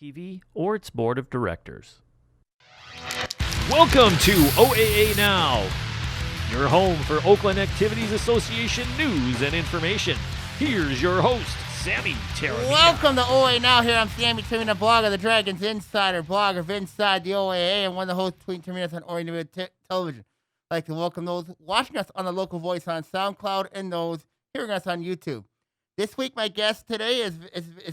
TV, or its board of directors. Welcome to OAA Now, your home for Oakland Activities Association news and information. Here's your host, Sammy Taormina. Welcome to OAA Now. Here I'm Sammy Taormina, blogger, the Dragons Insider, blogger of Inside the OAA, and one of the hosts between Taormina's on Orion Television. I'd like to welcome those watching us on the local voice on SoundCloud and those hearing us on YouTube. This week, my guest today is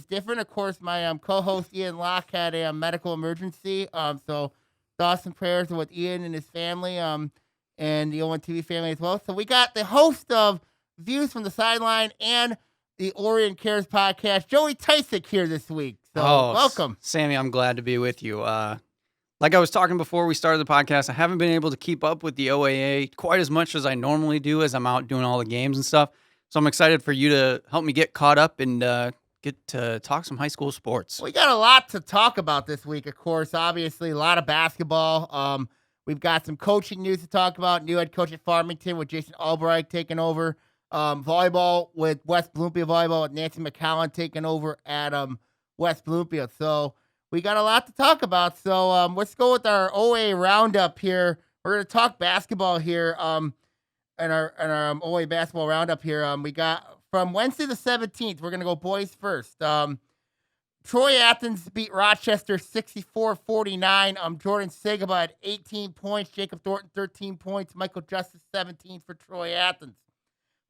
different. Of course, my co-host Ian Locke had a medical emergency. So thoughts and prayers with Ian and his family, and the ON TV family as well. So we got the host of Views from the Sideline and the Orion Cares podcast, Joey Tysick, here this week. So welcome, Sammy. I'm glad to be with you. Like I was talking before we started the podcast, I haven't been able to keep up with the OAA quite as much as I normally do, as I'm out doing all the games and stuff. So I'm excited for you to help me get caught up and get to talk some high school sports. We got a lot to talk about this week, of course. Obviously, a lot of basketball. We've got some coaching news to talk about. New head coach at Farmington with Jason Albright taking over. Volleyball with West Bloomfield Volleyball with Nancy McCowan taking over at West Bloomfield. So we got a lot to talk about. So let's go with our OA roundup here. We're going to talk basketball here. In our OA basketball roundup here, we got from Wednesday the 17th. We're gonna go boys first. Troy Athens beat Rochester 64-49. Jordan Sigaba had 18 points. Jacob Thornton 13 points. Michael Justice 17 for Troy Athens.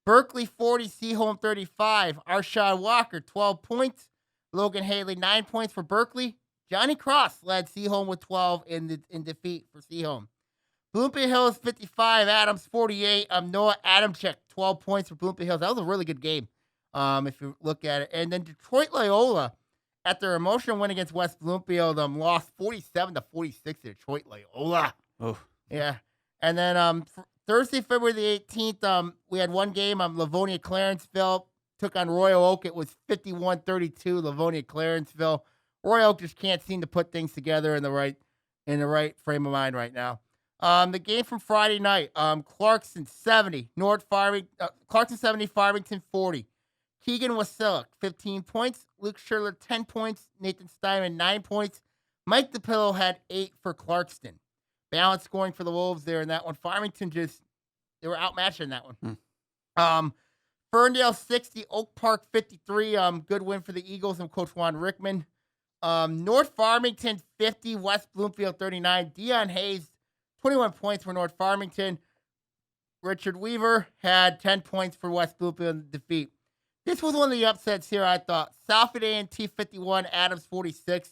Berkeley 40, Seaholm 35. Arshad Walker 12 points. Logan Haley 9 points for Berkeley. Johnny Cross led Seaholm with 12 in defeat for Seaholm. Bloomfield Hills 55, Adams 48. Noah Adamczyk 12 points for Bloomfield Hills. That was a really good game, if you look at it. And then Detroit Loyola, at their emotional win against West Bloomfield, lost 47-46 to Detroit Loyola. Oh, yeah. And then Thursday, February the 18th, we had one game. Livonia Clarenceville took on Royal Oak. It was 51-32. Livonia Clarenceville. Royal Oak just can't seem to put things together in the right frame of mind right now. The game from Friday night, Clarkson 70, Clarkson 70, Farmington 40. Keegan Wasilic, 15 points. Luke Scherler, 10 points. Nathan Steinman, 9 points. Mike DePillo had 8 for Clarkston. Balanced scoring for the Wolves there in that one. Farmington they were outmatched in that one. Ferndale 60, Oak Park 53. Good win for the Eagles and Coach Juan Rickman. North Farmington 50, West Bloomfield 39. Dion Hayes, 21 points for North Farmington. Richard Weaver had 10 points for West Bloomfield in defeat. This was one of the upsets here, I thought. Southfield A&T 51, Adams 46.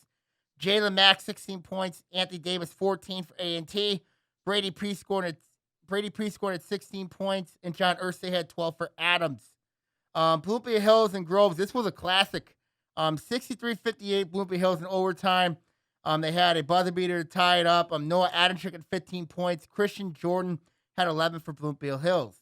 Jalen Mack 16 points. Anthony Davis 14 for A&T. Brady Priest scored at 16 points. And John Ursay had 12 for Adams. Bloomfield Hills and Groves, this was a classic. 63-58 Bloomfield Hills in overtime. They had a buzzer beater to tie it up. Noah Adamczyk had 15 points. Christian Jordan had 11 for Bloomfield Hills.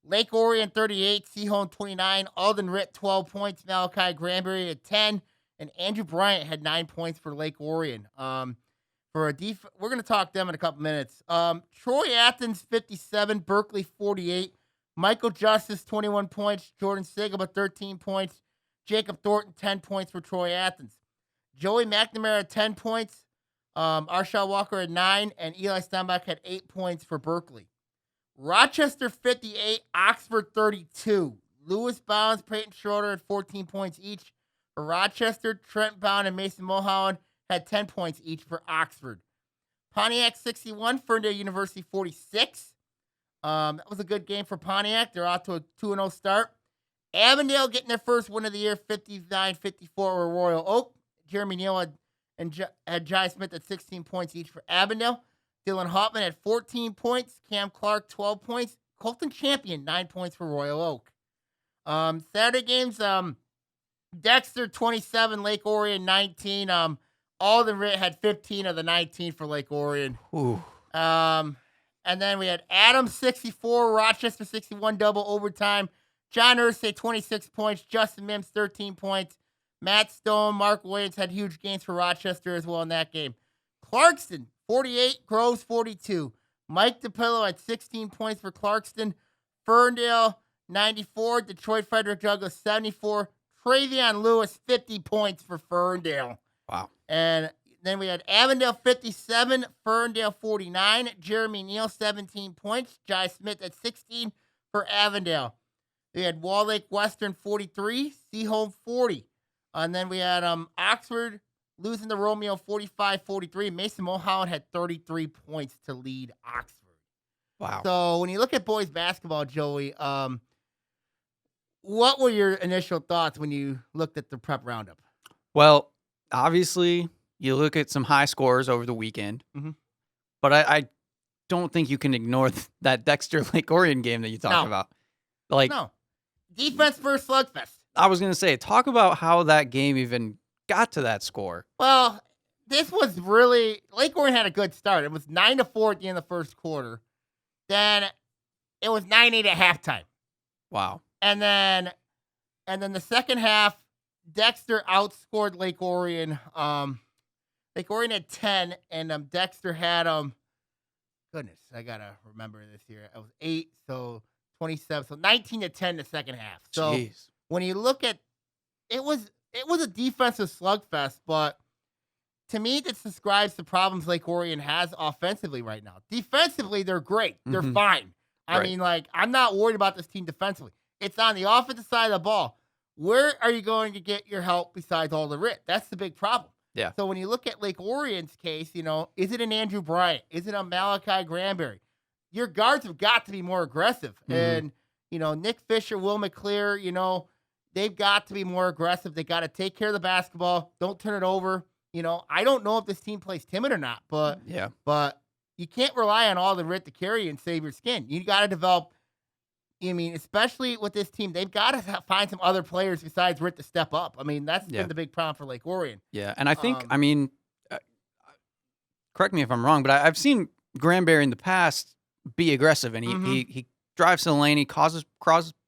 Lake Orion 38, Seaholm 29. Alden Ritt 12 points. Malachi Granberry had 10. And Andrew Bryant had 9 points for Lake Orion. We're going to talk them in a couple minutes. Troy Athens 57, Berkeley 48. Michael Justice 21 points. Jordan Sigaba 13 points. Jacob Thornton 10 points for Troy Athens. Joey McNamara had 10 points. Arshad Walker had 9. And Eli Steinbach had 8 points for Berkeley. Rochester 58, Oxford 32. Lewis Bounds, Peyton Schroeder had 14 points each for Rochester. Trent Bound and Mason Mulholland had 10 points each for Oxford. Pontiac 61, Ferndale University 46. That was a good game for Pontiac. They're off to a 2-0 start. Avondale getting their first win of the year, 59-54 over Royal Oak. Jeremy Neal had Jai Smith at 16 points each for Avondale. Dylan Hoffman had 14 points. Cam Clark, 12 points. Colton Champion, 9 points for Royal Oak. Saturday games, Dexter, 27. Lake Orion, 19. Alden Ritt had 15 of the 19 for Lake Orion. Ooh. And then we had Adams, 64. Rochester, 61, double overtime. John Ursay, 26 points. Justin Mims, 13 points. Matt Stone, Mark Williams had huge gains for Rochester as well in that game. Clarkston, 48, Groves 42. Mike DePillo had 16 points for Clarkston. Ferndale, 94. Detroit Frederick Douglass, 74. Travion Lewis, 50 points for Ferndale. Wow. And then we had Avondale 57, Ferndale 49. Jeremy Neal 17 points. Jai Smith at 16 for Avondale. We had Wall Lake Western 43, Seaholm 40. And then we had Oxford losing to Romeo 45-43. Mason Mulholland had 33 points to lead Oxford. Wow. So when you look at boys basketball, Joey, what were your initial thoughts when you looked at the prep roundup? Well, obviously, you look at some high scores over the weekend, but I don't think you can ignore that Dexter Lake Orion game that you talked about. No. Defense versus slugfest. I was going to say, talk about how that game even got to that score. Well, this was really, Lake Orion had a good start. It was 9-4 at the end of the first quarter. Then it was 9-8 at halftime. Wow. And then the second half, Dexter outscored Lake Orion. Lake Orion had 10, and Dexter had goodness, I gotta remember this here. It was 8, so 27, so 19-10 the second half. So Jeez. when you look at it was a defensive slugfest, but to me, this describes the problems Lake Orion has offensively right now. Defensively, they're great. They're fine. I mean, I'm not worried about this team defensively. It's on the offensive side of the ball. Where are you going to get your help besides all the Ritt? That's the big problem. Yeah. So when you look at Lake Orion's case, is it an Andrew Bryant? Is it a Malachi Granberry? Your guards have got to be more aggressive. And, Nick Fisher, Will McClear, they've got to be more aggressive. They got to take care of the basketball. Don't turn it over. I don't know if this team plays timid or not, but you can't rely on all the Ritt to carry and save your skin. You got to develop. Especially with this team, they've got to find some other players besides Ritt to step up. That's been the big problem for Lake Orion. Yeah, and I think, correct me if I'm wrong, but I've seen Granberry in the past be aggressive, and he drives to the lane, he causes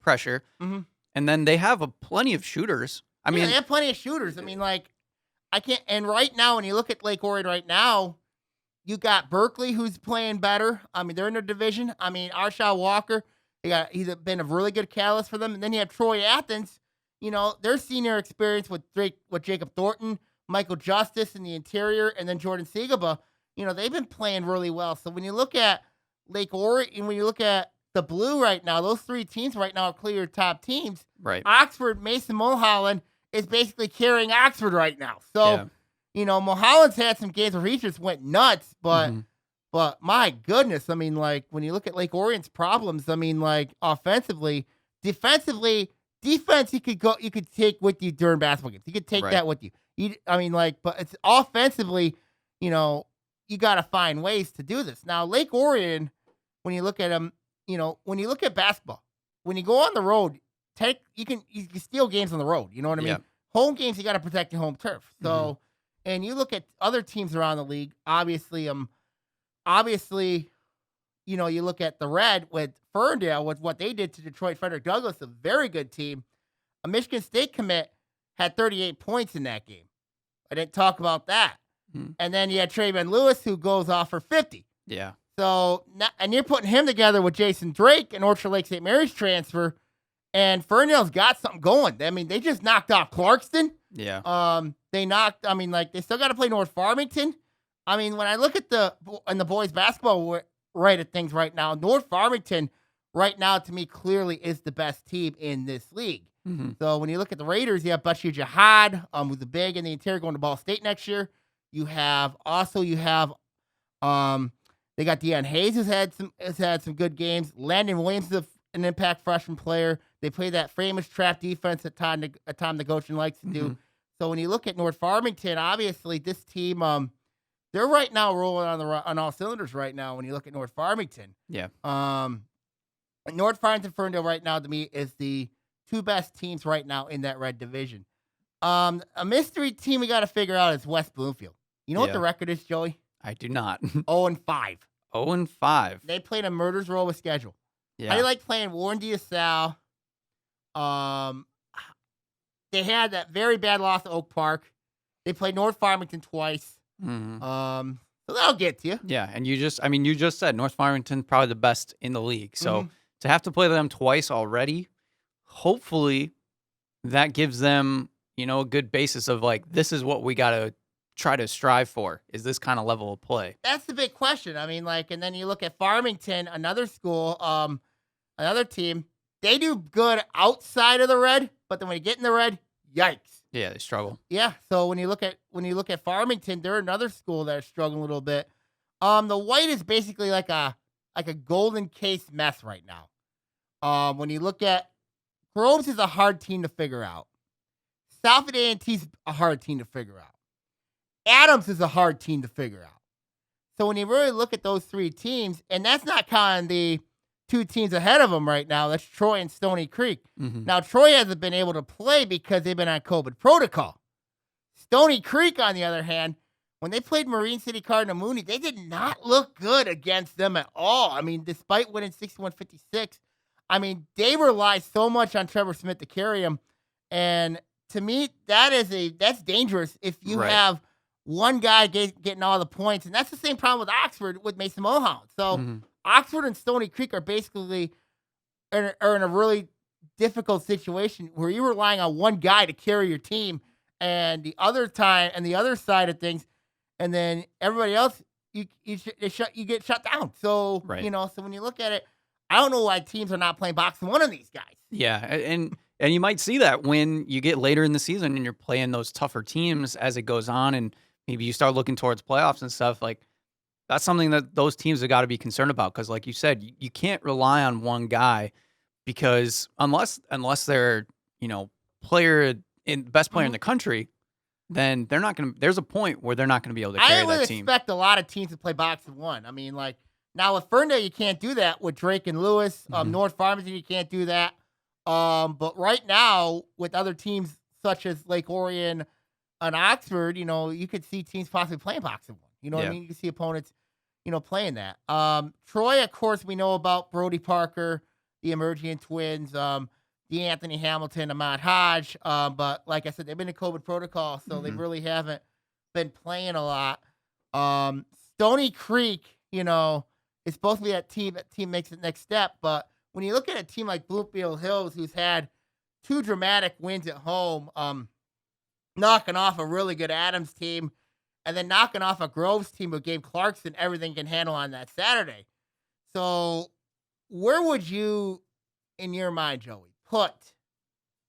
pressure, and then they have plenty of shooters. They have plenty of shooters. I can't. And right now, when you look at Lake Orion right now, you got Berkeley, who's playing better. They're in their division. Arshaw Walker. He's been a really good catalyst for them. And then you have Troy Athens, their senior experience with Jacob Thornton, Michael Justice in the interior, and then Jordan Siegaba, they've been playing really well. So when you look at Lake Orion, and when you look at the Blue right now, those three teams right now are clear top teams. Right. Oxford, Mason Mulholland is basically carrying Oxford right now. So, Mulholland's had some games where he just went nuts, but my goodness, when you look at Lake Orion's problems, offensively, defensively, defense you could take with you during basketball games. You could take that with you. But it's offensively, you got to find ways to do this. Now, Lake Orion, when you look at them, when you look at basketball, when you go on the road, you can steal games on the road. You know what I mean? Yeah. Home games, you got to protect your home turf. So, and you look at other teams around the league, obviously, you look at the Red with Ferndale, with what they did to Detroit Frederick Douglass, a very good team. A Michigan State commit had 38 points in that game. I didn't talk about that. And then you had Trayvon Lewis, who goes off for 50. Yeah. So, and you're putting him together with Jason Drake and Orchard Lake St. Mary's transfer, and Ferndale's got something going. They just knocked off Clarkston. Yeah. They still got to play North Farmington. When I look at the boys basketball at things right now, North Farmington right now to me clearly is the best team in this league. So when you look at the Raiders, you have Bashir Jihad, who's the big in the interior, going to Ball State next year. They got Deion Hayes has had some good games. Landon Williams is an impact freshman player. They play that famous trap defense that Tom Negocian likes to do. So when you look at North Farmington, obviously this team, they're right now rolling on all cylinders right now. When you look at North Farmington, North Farmington Ferndale right now to me is the two best teams right now in that red division. A mystery team we got to figure out is West Bloomfield. You know what the record is, Joey? I do not. 0-5. 0-5. They played a murder's row of schedule. Yeah. I like playing Warren DeSalle. They had that very bad loss to Oak Park. They played North Farmington twice. So that'll get to you. Yeah, and you just said North Farmington probably the best in the league. So to have to play them twice already, hopefully that gives them, a good basis of this is what we got to try to strive for? Is this kind of level of play? That's the big question. I mean, like, and then you look at Farmington, another school, another team. They do good outside of the red, but then when you get in the red, yikes. Yeah, they struggle. Yeah. So when you look at Farmington, they're another school that's struggling a little bit. The white is basically like a golden case mess right now. When you look at Groves is a hard team to figure out. South A&T's a hard team to figure out. Adams is a hard team to figure out. So when you really look at those three teams, and that's not counting the two teams ahead of them right now, that's Troy and Stony Creek. Mm-hmm. Now, Troy hasn't been able to play because they've been on COVID protocol. Stony Creek, on the other hand, when they played Marine City Cardinal Mooney, they did not look good against them at all. I mean, despite winning 61-56, I mean, they rely so much on Trevor Smith to carry them. And to me, that's dangerous if you have one guy getting all the points. And that's the same problem with Oxford with Mason Mulholland. So Oxford and Stony Creek are basically in a really difficult situation where you're relying on one guy to carry your team, and the other side of things, and then everybody else, you get shut down. So so when you look at it, I don't know why teams are not playing boxing one of these guys. Yeah, and you might see that when you get later in the season and you're playing those tougher teams as it goes on, and maybe you start looking towards playoffs and stuff. Like, that's something that those teams have got to be concerned about, because, like you said, you can't rely on one guy, because unless they're best player in the country, then they're not going to. There's a point where they're not going to be able to carry that team. I expect a lot of teams to play boxing one. I mean, like, now with Ferndale, you can't do that. With Drake and Lewis, North Farmington, you can't do that. But right now, with other teams such as Lake Orion and Oxford, you could see teams possibly playing boxing one. You know what I mean? You can see opponents, playing that. Troy, of course, we know about Brody Parker, the Emerging Twins, DeAnthony Hamilton, Ahmad Hodge. But like I said, they've been in COVID protocol, so they really haven't been playing a lot. Stony Creek, is supposed to be that team makes the next step. But when you look at a team like Bloomfield Hills, who's had two dramatic wins at home, knocking off a really good Adams team, and then knocking off a Groves team with Gabe Clarkson, everything can handle on that Saturday. So where would you, in your mind, Joey, put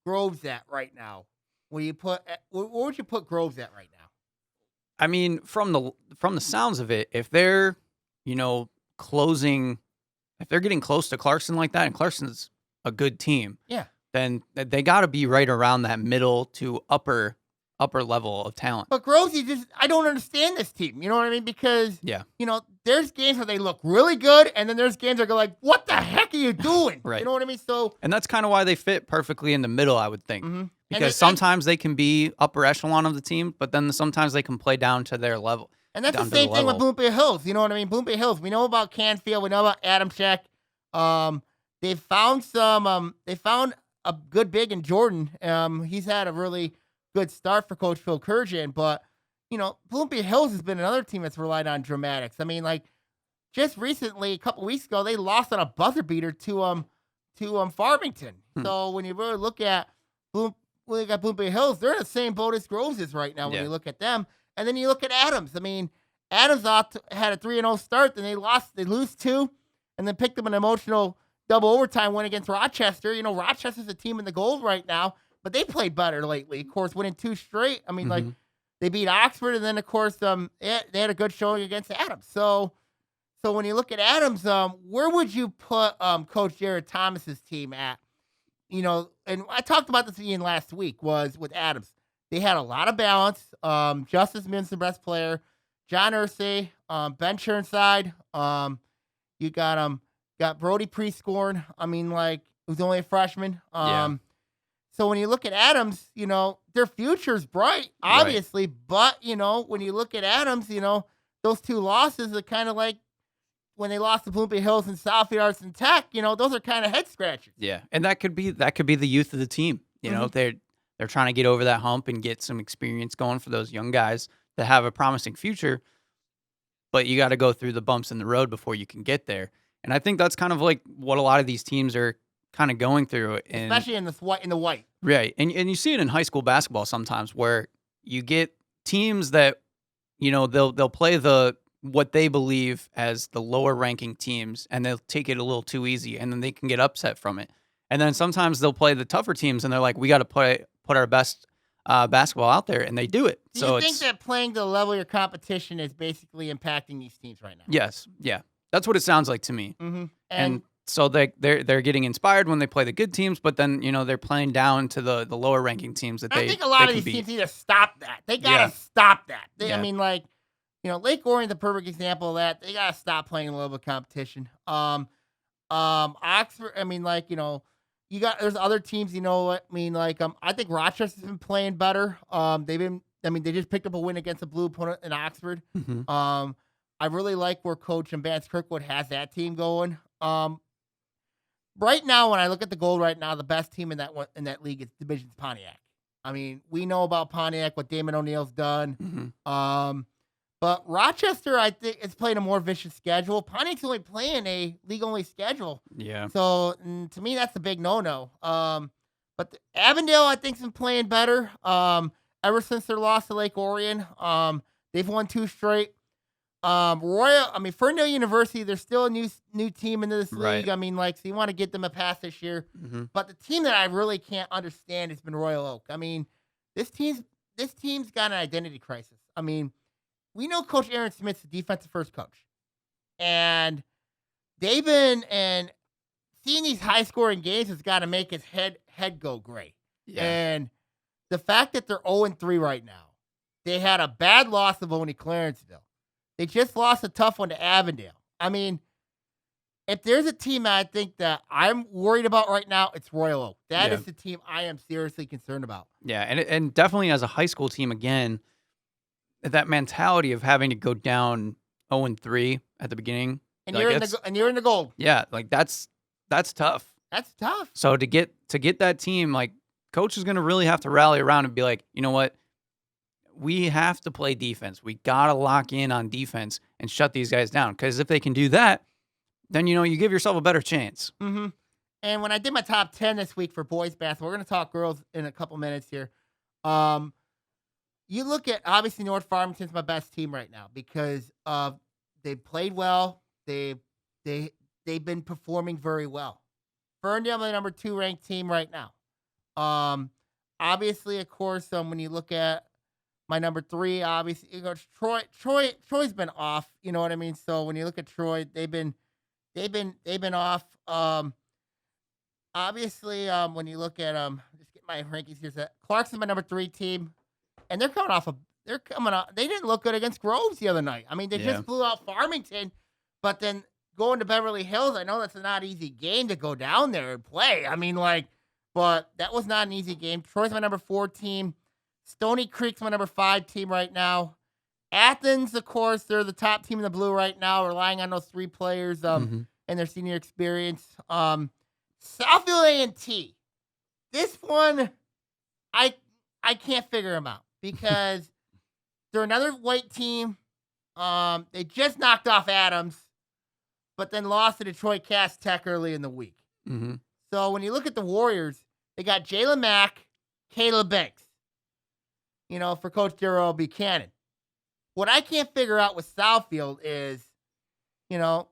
Groves at right now? Where would you put Groves at right now? I mean, from the sounds of it, if they're, if they're getting close to Clarkson like that, and Clarkson's a good team, then they got to be right around that middle to upper level of talent. But Groves, I don't understand this team. You know what I mean? Because there's games where they look really good, and then there's games that go like, "What the heck are you doing?" Right. You know what I mean? So, and that's kind of why they fit perfectly in the middle, I would think, because sometimes they can be upper echelon of the team, but then sometimes they can play down to their level. And that's the same thing with Bloomfield Hills. You know what I mean? Bloomfield Hills. We know about Canfield. We know about Adam Check. They found a good big in Jordan. He's had a really good start for Coach Phil Kurjan, but Bloomfield Hills has been another team that's relied on dramatics. I mean, like, just recently, a couple weeks ago, they lost on a buzzer beater to Farmington. So when you really look at Bloomfield Hills, they're in the same boat as Groves is right now when you look at them. And then you look at Adams. I mean, Adams had a 3-0 start, then they lose 2, and then picked up an emotional double overtime win against Rochester. Rochester's a team in the gold right now, but they played better lately. Of course, winning 2 straight. I mean, like, they beat Oxford, and then of course, they had a good showing against Adams. So when you look at Adams, where would you put Coach Jared Thomas's team at? And I talked about this again last week. Was with Adams. They had a lot of balance. Justice Mims, the best player. John Ursay, Ben Churnside. You got Brody Prescorn. I mean, like, who's only a freshman. So when you look at Adams, their future's bright, obviously. Right. But, when you look at Adams, those 2 losses are kind of like when they lost to Bloomfield Hills and Southfield Arts and Tech, those are kind of head scratchers. Yeah, and that could be the youth of the team. They're trying to get over that hump and get some experience going for those young guys that have a promising future. But you got to go through the bumps in the road before you can get there. And I think that's kind of like what a lot of these teams are kind of going through. And, especially in the white. Right. And you see it in high school basketball sometimes, where you get teams that they'll play what they believe as the lower ranking teams, and they'll take it a little too easy, and then they can get upset from it. And then sometimes they'll play the tougher teams, and they're like, we got to put our best basketball out there, and they do it. Do you think that playing to the level of your competition is basically impacting these teams right now? Yes, yeah, that's what it sounds like to me. Mm-hmm. And so they're getting inspired when they play the good teams, but then they're playing down to the lower ranking teams that I think a lot of these teams need to stop that. They gotta stop that. I mean, like, Lake Orion's a perfect example of that. They gotta stop playing a level of competition. Oxford. I mean, like, there's other teams. I think Rochester's been playing better. They just picked up a win against a blue opponent in Oxford. Mm-hmm. I really like where Coach Vance Kirkwood has that team going. Right now, when I look at the gold right now, the best team in that league is Division's Pontiac. I mean, we know about Pontiac, what Damon O'Neill's done. Mm-hmm. But Rochester, I think, is playing a more vicious schedule. Pontiac's only playing a league-only schedule. Yeah. So, to me, that's a big no-no. But Avondale, I think, has been playing better ever since their loss to Lake Orion. They've won 2 straight. Ferndale University, they're still a new team into this league. Right. So you want to get them a pass this year. Mm-hmm. But the team that I really can't understand has been Royal Oak. I mean, this team's got an identity crisis. I mean, we know Coach Aaron Smith's the defensive first coach. And they've been, and seeing these high scoring games has got to make his head go gray. Yeah. And the fact that they're 0-3 right now, they had a bad loss of only Clarenceville. They just lost a tough one to Avondale. I mean, if there's a team that I think that I'm worried about right now, it's Royal Oak. That is the team I am seriously concerned about. Yeah, and definitely as a high school team, again, that mentality of having to go down 0-3 at the beginning. And you're in the gold. Yeah, like that's tough. That's tough. So to get that team, like, coach is going to really have to rally around and be like, you know what? We have to play defense. We got to lock in on defense and shut these guys down. Because if they can do that, then, you give yourself a better chance. Mm-hmm. And when I did my top 10 this week for boys basketball, we're going to talk girls in a couple minutes here. You look at, obviously, North Farmington's my best team right now because they played well. They've been performing very well. Ferndale, my number 2 ranked team right now. Obviously, of course, when you look at my number 3, obviously, Troy's been off. You know what I mean? So when you look at Troy, they've been off. Obviously, when you look at just get my rankings here. Clarkson's my number 3 team, and they're coming off. They didn't look good against Groves the other night. I mean, they just blew out Farmington, but then going to Beverly Hills, I know that's a not easy game to go down there and play. I mean, but that was not an easy game. Troy's my number 4 team. Stony Creek's my number 5 team right now. Athens, of course, they're the top team in the blue right now, relying on those 3 players and their senior experience. Southfield A&T. This one, I can't figure them out because they're another white team. They just knocked off Adams, but then lost to Detroit Cass Tech early in the week. Mm-hmm. So when you look at the Warriors, they got Jalen Mack, Caleb Banks, for Coach Darrell Buchanan. What I can't figure out with Southfield is, I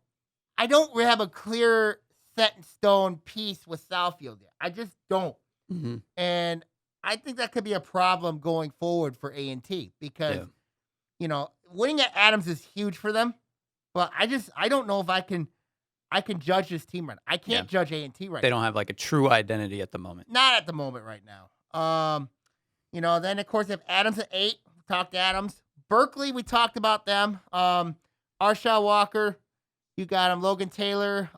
don't really have a clear set in stone piece with Southfield yet. I just don't. Mm-hmm. And I think that could be a problem going forward for A&T because, winning at Adams is huge for them. But I don't know if I can judge this team right now. I can't judge A&T right now. They don't have like a true identity at the moment. Not at the moment right now. Then of course we have Adams at 8. We talked Adams. Berkeley, we talked about them. Arshaw Walker, you got him. Logan Taylor,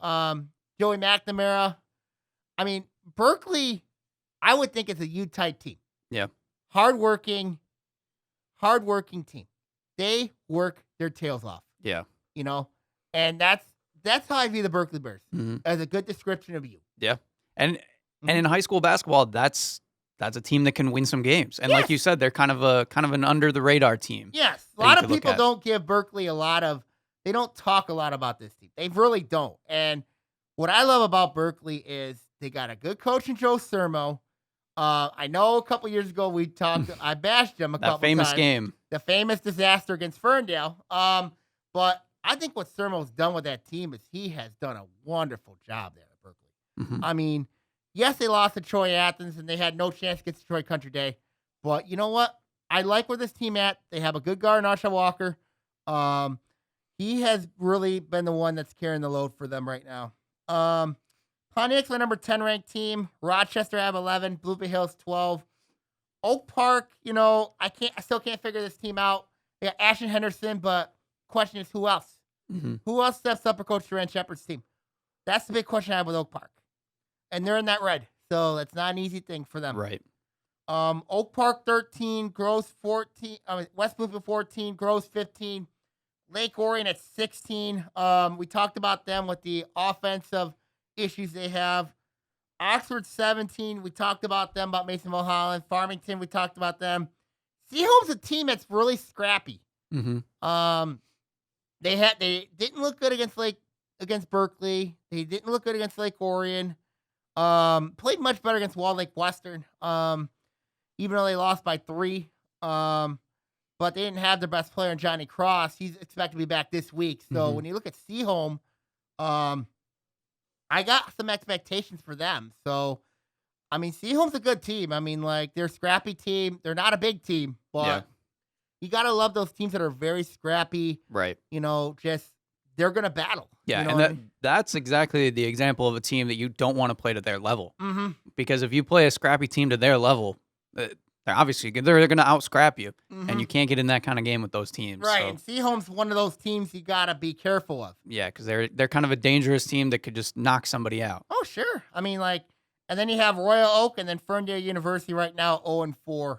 Joey McNamara. I mean, Berkeley, I would think it's a U-type team. Yeah. Hardworking team. They work their tails off. Yeah. And that's how I view the Berkeley Bears, as a good description of you. Yeah. And in high school basketball, that's a team that can win some games. And like you said, they're kind of an under the radar team. Yes. A lot of people don't give Berkeley they don't talk a lot about this team. They really don't. And what I love about Berkeley is they got a good coach in Joe Sermo. I know a couple years ago we talked. I bashed them a That couple famous times. game. The famous disaster against Ferndale. But I think what Sermo's done with that team is he has done a wonderful job there at Berkeley. Mhm. I mean, yes, they lost to Troy Athens and they had no chance against Troy Country Day. But you know what? I like where this team at. They have a good guard, Arsha Walker. He has really been the one that's carrying the load for them right now. Pontiac's my number 10 ranked team. Rochester have 11. Bloomfield Hills 12. Oak Park, I still can't figure this team out. They got Ashton Henderson, but question is who else? Mhm. Who else steps up for Coach Duran Shepard's team? That's the big question I have with Oak Park. And they're in that red, so that's not an easy thing for them. Right. Oak Park 13, Gross 14. West Bloomfield 14, Gross 15. Lake Orion at 16. We talked about them with the offensive issues they have. Oxford 17. We talked about them, about Mason Mulholland. Farmington, we talked about them. Seaholm's a team that's really scrappy. Mm-hmm. They didn't look good against Berkeley. They didn't look good against Lake Orion. Played much better against Walled Lake Western. Even though they lost by 3. But they didn't have their best player in Johnny Cross. He's expected to be back this week. So when you look at Seaholm, I got some expectations for them. So, I mean, Seaholm's a good team. I mean, they're a scrappy team. They're not a big team, but you got to love those teams that are very scrappy. Right. They're going to battle. Yeah, You know and what I mean? that's exactly the example of a team that you don't want to play to their level. Mm-hmm. Because if you play a scrappy team to their level, they're obviously they're going to out-scrap you, and you can't get in that kind of game with those teams. Right, so. and Seaholm's one of those teams you got to be careful of. Yeah, because they're kind of a dangerous team that could just knock somebody out. Oh, sure. I mean, and then you have Royal Oak and then Ferndale University right now 0-4.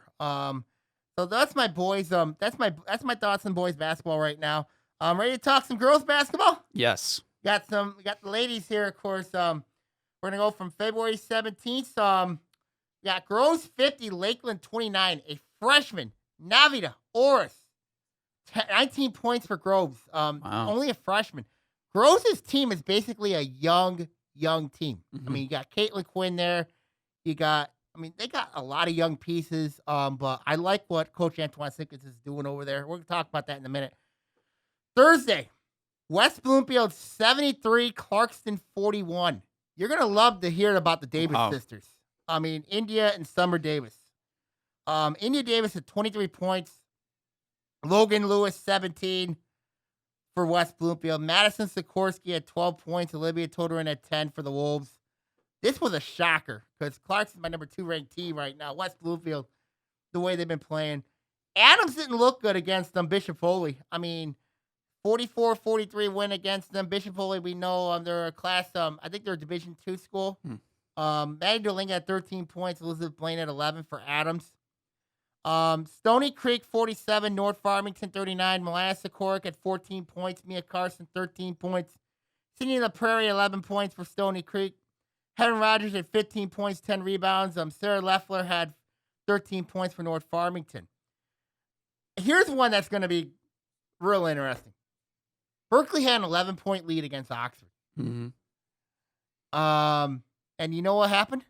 So that's my boys. That's my thoughts on boys basketball right now. Ready to talk some girls basketball? Yes. We got the ladies here, of course. We're gonna go from February 17th. We got Groves 50, Lakeland 29. A freshman, Navida Oris, 19 points for Groves. Wow. Only a freshman. Groves' team is basically a young team. I mean, you got Caitlin Quinn there. They got a lot of young pieces. But I like what Coach Antoine Sinkins is doing over there. We're gonna talk about that in a minute. Thursday, West Bloomfield 73, Clarkston 41. You're going to love to hear about the Davis sisters. I mean, India and Summer Davis. India Davis had 23 points. Logan Lewis, 17 for West Bloomfield. Madison Sikorsky had 12 points. Olivia Todorin had 10 for the Wolves. This was a shocker because Clarkston's my number 2 ranked team right now. West Bloomfield, the way they've been playing. Adams didn't look good against them. Bishop Foley. I mean, 44-43 win against them. Bishop Foley, we know they're a class. I think they're a Division II school. Maddie Dolinga had 13 points. Elizabeth Blaine at 11 for Adams. Stony Creek 47, North Farmington 39. Malaya Sikoric at 14 points. Mia Carson 13 points. Sydney La Prairie 11 points for Stony Creek. Heaven Rogers had 15 points, 10 rebounds. Sarah Leffler had 13 points for North Farmington. Here's one that's going to be real interesting. Berkeley had an 11-point lead against Oxford. Mm-hmm. And you know what happened?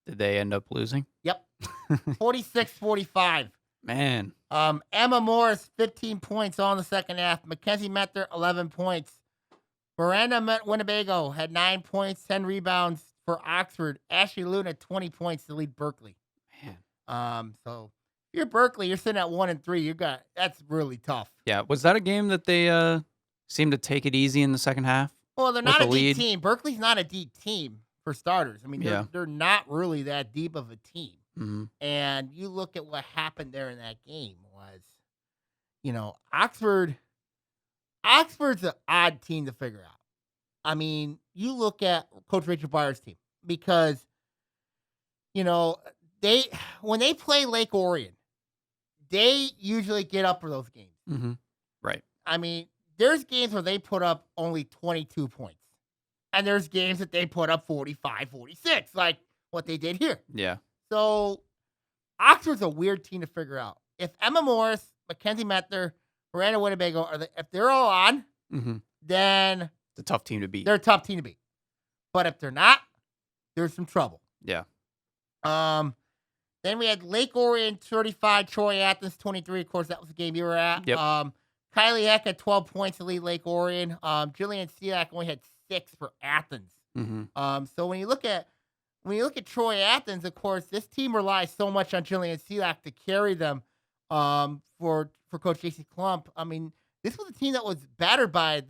Did they end up losing? Yep. 46-45. Man. Emma Morris, 15 points all in the second half. Mackenzie Mether, 11 points. Miranda Winnebago had 9 points, 10 rebounds for Oxford. Ashley Luna, 20 points to lead Berkeley. Man. So if you're Berkeley, you're sitting at 1-3. That's really tough. Yeah. Was that a game that they seemed to take it easy in the second half? Well, they're not a deep team. Berkeley's not a deep team for starters. I mean, they're not really that deep of a team. Mm-hmm. And you look at what happened there in that game was, Oxford's an odd team to figure out. I mean, you look at Coach Rachel Byers' team because, when they play Lake Orion, they usually get up for those games. Mm-hmm. Right. I mean, there's games where they put up only 22 points. And there's games that they put up 45, 46, like what they did here. Yeah. So, Oxford's a weird team to figure out. If Emma Morris, Mackenzie Mether, Miranda Winnebago, if they're all on, then it's a tough team to beat. They're a tough team to beat. But if they're not, there's some trouble. Yeah. Then we had Lake Orion 35, Troy Athens 23. Of course, that was the game you were at. Yep. Kylie Heck had 12 points to lead Lake Orion. Jillian Siak only had 6 for Athens. So when you look at Troy Athens, of course, this team relies so much on Jillian Siak to carry them for Coach J.C. Klump. I mean, this was a team that was battered by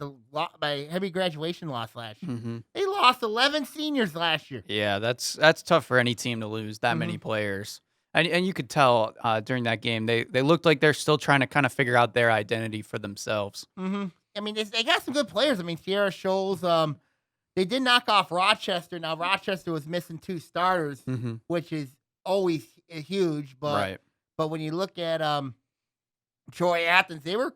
heavy graduation loss last year. They lost 11 seniors last year. Yeah, that's tough for any team to lose that many players. And you could tell during that game, they looked like they're still trying to kind of figure out their identity for themselves. I mean, they got some good players. I mean, Sierra Scholes, they did knock off Rochester. Now, Rochester was missing 2 starters, which is always huge. But when you look at Troy Athens, they were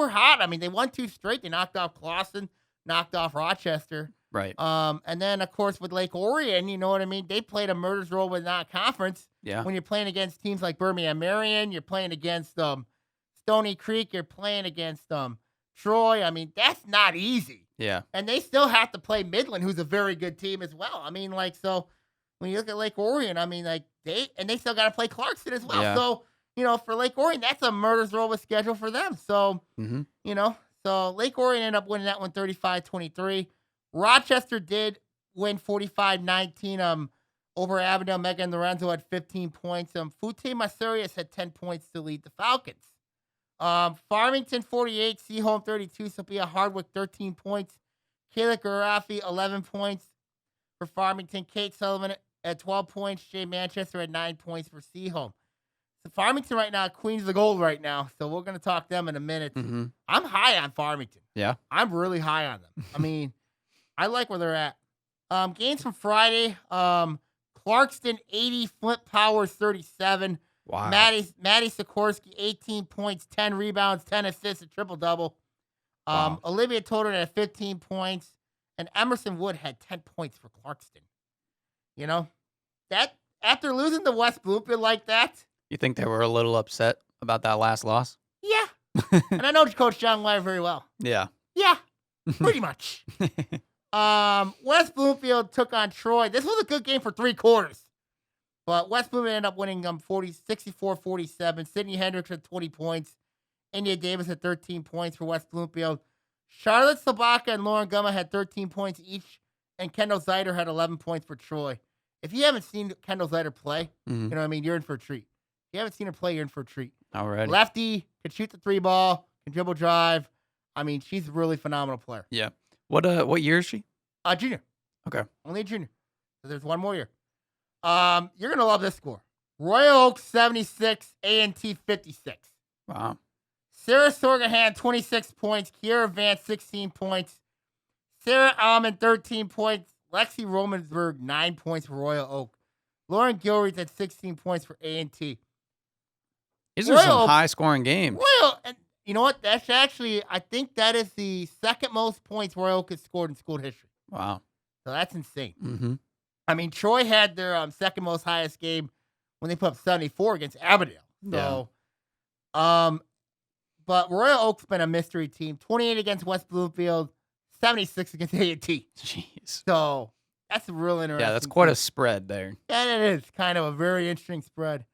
hot. I mean, they won 2 straight. They knocked off Clawson, knocked off Rochester. Right. And then, of course, with Lake Orion, you know what I mean? They played a murder's roll with non-conference. Yeah. When you're playing against teams like Birmingham Marion, you're playing against Stony Creek, you're playing against Troy. I mean, that's not easy. Yeah. And they still have to play Midland, who's a very good team as well. I mean, like, so when you look at Lake Orion, I mean, like, they still got to play Clarkston as well. Yeah. So, you know, for Lake Orion, that's a murder's roll of schedule for them. So, you know, so Lake Orion ended up winning that one 35-23. Rochester did win 45-19 over Avondale. Megan Lorenzo had 15 points. Fute Masurias had 10 points to lead the Falcons. Farmington 48, Seaholm 32, Sophia Hardwick 13 points. Kayla Garafi 11 points for Farmington. Kate Sullivan at 12 points. Jay Manchester at 9 points for Seaholm. So Farmington right now, Queens of the Gold right now. So we're going to talk them in a minute. I'm high on Farmington. Yeah. I'm really high on them. I mean, I like where they're at. Games from Friday. Clarkston 80, Flint Powers 37. Wow. Maddie Sikorsky 18 points, 10 rebounds, 10 assists, a triple-double. Wow. Olivia Toder had 15 points, and Emerson Wood had 10 points for Clarkston. You know, that after losing to West Bloomfield like that. You think they were a little upset about that last loss? Yeah. And I know Coach John Wire very well. Yeah. Yeah, pretty much. West Bloomfield took on Troy. This was a good game for 3 quarters. But West Bloomfield ended up winning 64-47. Sydney Hendricks had 20 points. India Davis had 13 points for West Bloomfield. Charlotte Sabaka and Lauren Gumma had 13 points each. And Kendall Zeider had 11 points for Troy. If you haven't seen Kendall Zeider play, you know what I mean, you're in for a treat. If you haven't seen her play, you're in for a treat. All right. Lefty, can shoot the 3 ball, can dribble drive. I mean, she's a really phenomenal player. Yeah. What year is she? Junior. Okay. Only a junior. So there's one more year. You're going to love this score. Royal Oak 76, A&T 56. Wow. Sarah Sorgahan 26 points. Kiera Vance 16 points. Sarah Almond 13 points. Lexi Romansberg 9 points for Royal Oak. Lauren Gilreath at 16 points for A&T. These are some high-scoring games. Royal, and you know what? That's actually, I think that is the second most points Royal Oak has scored in school history. Wow. So that's insane. I mean, Troy had their second most highest game when they put up 74 against Aberdeen. So, but Royal Oak's been a mystery team. 28 against West Bloomfield, 76 against A&T. Jeez. So that's real interesting. Yeah, that's quite a spread there. And it is kind of a very interesting spread.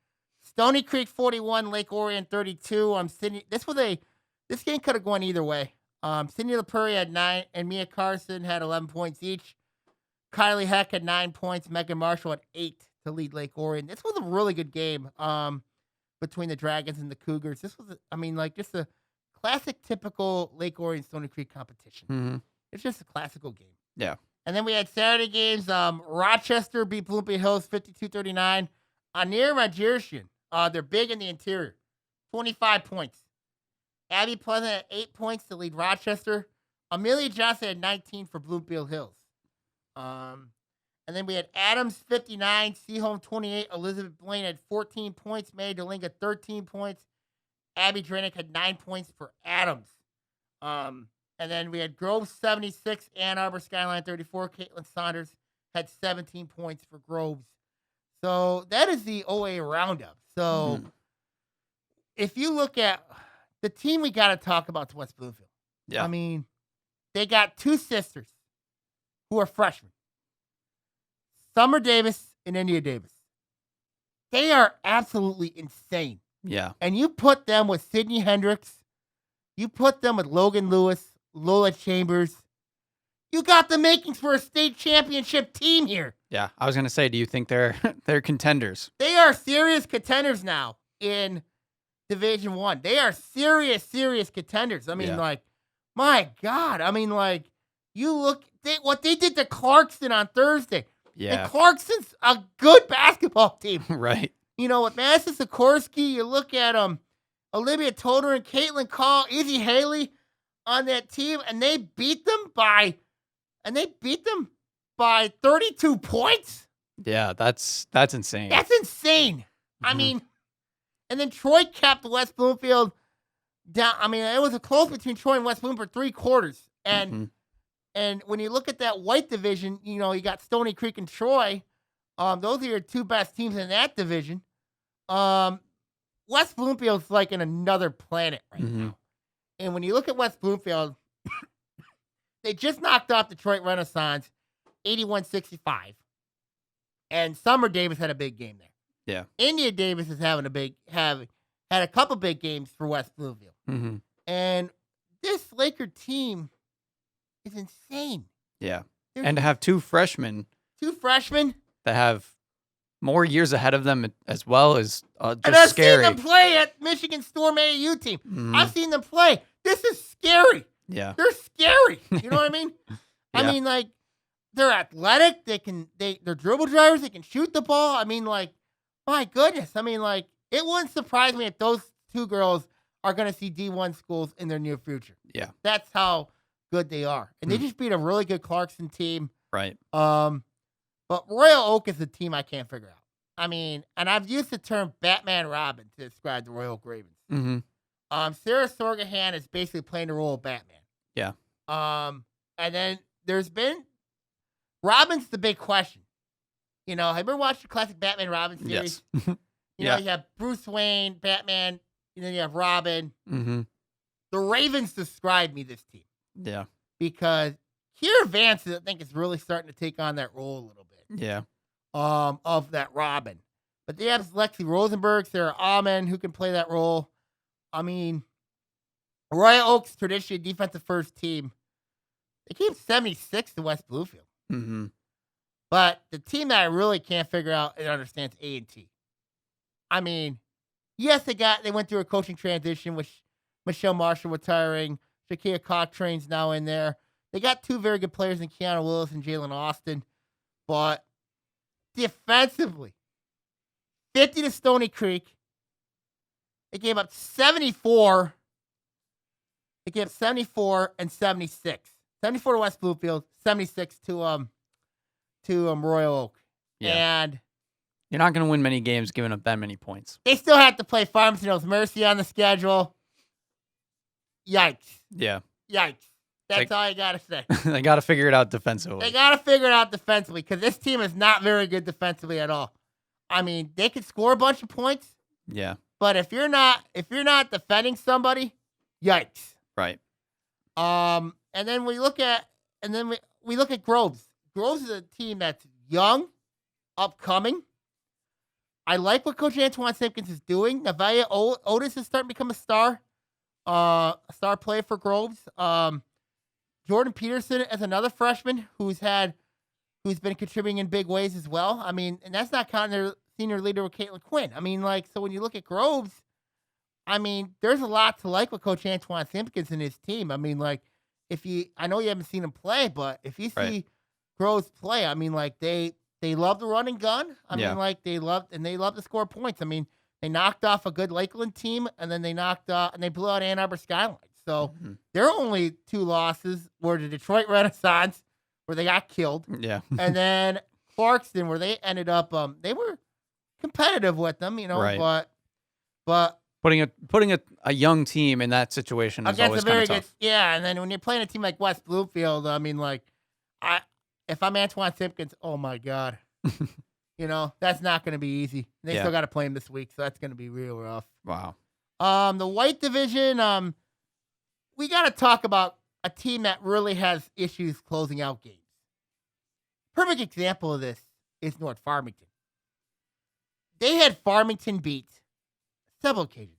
Stony Creek 41, Lake Orion 32. This game could have gone either way. Sydney LaPrairie had 9, and Mia Carson had 11 points each. Kylie Heck had 9 points. Megan Marshall had 8 to lead Lake Orion. This was a really good game between the Dragons and the Cougars. This was, just a classic, typical Lake Orion Stony Creek competition. It's just a classical game. Yeah. And then we had Saturday games. Rochester beat Bloomfield Hills 52-39. Anir Majershian, they're big in the interior, 25 points. Abby Pleasant had 8 points to lead Rochester. Amelia Johnson had 19 for Bloomfield Hills. And then we had Adams 59, Seaholm 28, Elizabeth Blaine had 14 points, May Delinga 13 points. Abby Drenick had 9 points for Adams. And then we had Grove 76, Ann Arbor Skyline 34. Caitlin Saunders had 17 points for Groves. So that is the OA roundup. So if you look at the team we got to talk about, West Bloomfield. Yeah. I mean, they got 2 sisters who are freshmen. Summer Davis and India Davis. They are absolutely insane. Yeah. And you put them with Sidney Hendricks, you put them with Logan Lewis, Lola Chambers. You got the makings for a state championship team here. Yeah. I was going to say, do you think they're contenders? They are serious contenders now in Division I. They are serious contenders. I mean, my God. I mean, you look what they did to Clarkston on Thursday. Yeah. And Clarkston's a good basketball team. Right. With Madison Sikorsky, you look at Olivia Toder and Caitlin Call, Izzy Haley on that team, and they beat them by 32 points. Yeah, that's insane. That's insane. I mean, and then Troy kept West Bloomfield down. I mean, it was a close between Troy and West Bloomfield for 3 quarters. And and when you look at that white division, you got Stony Creek and Troy. Those are your 2 best teams in that division. West Bloomfield's like in another planet right now. And when you look at West Bloomfield, they just knocked off Detroit Renaissance 81-65. And Summer Davis had a big game there. Yeah. India Davis is had a couple big games for West Bloomfield. And this Laker team is insane. Yeah. And to have 2 freshmen that have more years ahead of them as well is just and I've scary. seen them play at Michigan Storm AAU team. I've seen them play. This is scary. Yeah. They're scary. You know what I mean? I mean, they're athletic. They're dribble drivers. They can shoot the ball. I mean, my goodness. I mean, it wouldn't surprise me if those 2 girls are going to see D1 schools in their near future. Yeah. That's how good they are. And they just beat a really good Clarkson team. Right. But Royal Oak is a team I can't figure out. I mean, and I've used the term Batman Robin to describe the Royal Oak Ravens. Sarah Sorgahan is basically playing the role of Batman. Yeah. And then there's been Robin's the big question. Have you ever watched the classic Batman Robin series? Yes. You have Bruce Wayne, Batman, and then you have Robin. The Ravens describe me this team. Yeah. Because Kiera Vance, I think, is really starting to take on that role a little bit. Yeah. Of that Robin. But they have Lexi Rosenberg, Sarah Alman, who can play that role. I mean, Royal Oak's traditionally a defensive first team. They came 76 to West Bluefield. But the team that I really can't figure out and understand is A&T. I mean, yes, they went through a coaching transition with Michelle Marshall retiring. Shakia Cochrane's now in there. They got 2 very good players in Keanu Willis and Jalen Austin. But defensively, 50 to Stony Creek. They gave up 74. They gave up 74 and 76. 74 to West Bluefield, 76 to Royal Oak. Yeah. And you're not going to win many games giving up that many points. They still have to play Farmington Hills Mercy on the schedule. Yikes. Yeah. Yikes. That's all I got to say. They got to figure it out defensively. They got to figure it out defensively because this team is not very good defensively at all. I mean, they could score a bunch of points. Yeah. But if you're not defending somebody, yikes. Right. And then we look at Groves. Groves is a team that's young, upcoming. I like what Coach Antoine Simpkins is doing. Navalia Otis is starting to become a star player for Groves. Jordan Peterson is another freshman who's been contributing in big ways as well. I mean, and that's not counting their senior leader with Caitlin Quinn. I mean, so when you look at Groves, I mean, there's a lot to like with Coach Antoine Simpkins and his team. I mean, I know you haven't seen him play, but if you see Groves play, I mean, they love the run and gun. I mean, they love to score points. I mean, they knocked off a good Lakeland team, and then they blew out Ann Arbor Skyline. So their only 2 losses were the Detroit Renaissance, where they got killed. Yeah. And then Clarkston, where they ended up, they were competitive with them, but putting a young team in that situation is always kind of tough. Yeah, and then when you're playing a team like West Bluefield, I mean, if I'm Antoine Simpkins, oh my God, that's not going to be easy. They still got to play him this week, so that's going to be real rough. Wow. The white division, we got to talk about a team that really has issues closing out games. Perfect example of this is North Farmington. they had Farmington beat several occasions.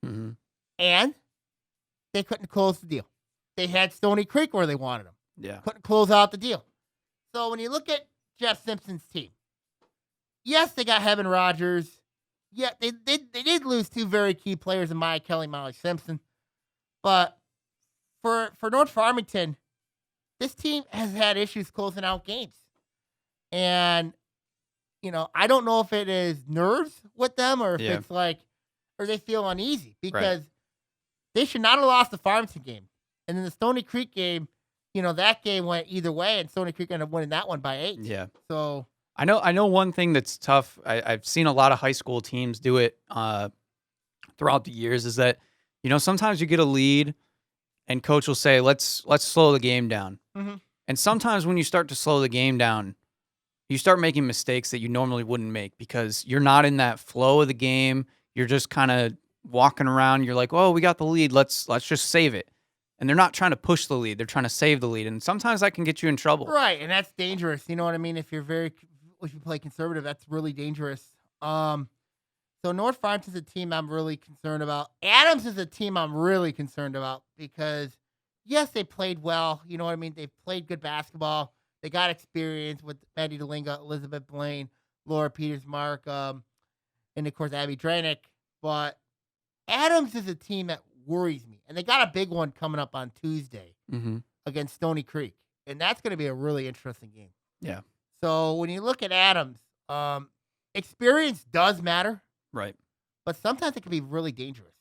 Mm-hmm. And they couldn't close the deal. They had Stony Creek where they wanted them. Yeah. Couldn't close out the deal. So when you look at Jeff Simpson's team, yes, they got Heaven Rogers. Yeah, they did lose two very key players in Maya Kelly, Molly Simpson. But for North Farmington, this team has had issues closing out games. And, I don't know if it is nerves with them or if it's like, or they feel uneasy because they should not have lost the Farmington game. And then the Stony Creek game, that game went either way, and Stony Creek ended up winning that one by 8. Yeah. So I know one thing that's tough. I've seen a lot of high school teams do it throughout the years. Is that sometimes you get a lead, and coach will say, "Let's slow the game down." Mm-hmm. And sometimes when you start to slow the game down, you start making mistakes that you normally wouldn't make because you're not in that flow of the game. You're just kind of walking around. You're like, "Oh, we got the lead. Let's just save it." And they're not trying to push the lead. They're trying to save the lead. And sometimes that can get you in trouble. Right, and that's dangerous. You know what I mean? If you play conservative, that's really dangerous. So North Farmington's a team I'm really concerned about. Adams is a team I'm really concerned about because, yes, they played well. You know what I mean? They played good basketball. They got experience with Maddie DeLinga, Elizabeth Blaine, Laura Peters-Mark, and, of course, Abby Dranick. But Adams is a team that worries me. And they got a big one coming up on Tuesday against Stony Creek. And that's going to be a really interesting game. Yeah. So when you look at Adams, experience does matter. Right. But sometimes it can be really dangerous,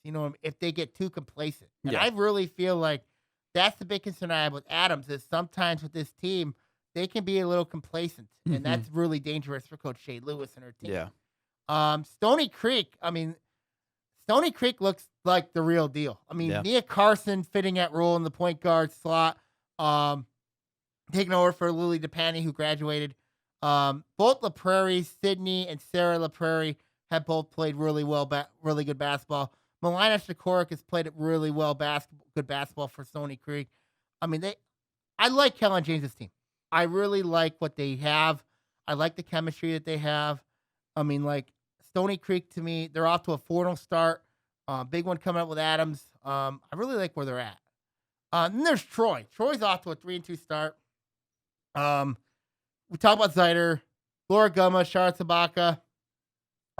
if they get too complacent. And Yeah. I really feel like that's the big concern I have with Adams is sometimes with this team, they can be a little complacent. And that's really dangerous for Coach Shay Lewis and her team. Yeah. Stony Creek looks like the real deal. I mean, Nia Carson fitting that role in the point guard slot, taking over for Lily DePanny, who graduated. Both LaPrairie, Sydney and Sarah LaPrairie have both played really well, really good basketball. Melina Shikorik has played really well, good basketball for Stony Creek. I mean, I like Kellen James' team. I really like what they have. I like the chemistry that they have. I mean, like Stony Creek to me, they're off to a 4-0 start. Big one coming up with Adams. I really like where they're at. Then there's Troy. Troy's off to a 3-2 start. We talk about Zider, Laura Gumma, Charlotte Sabaka,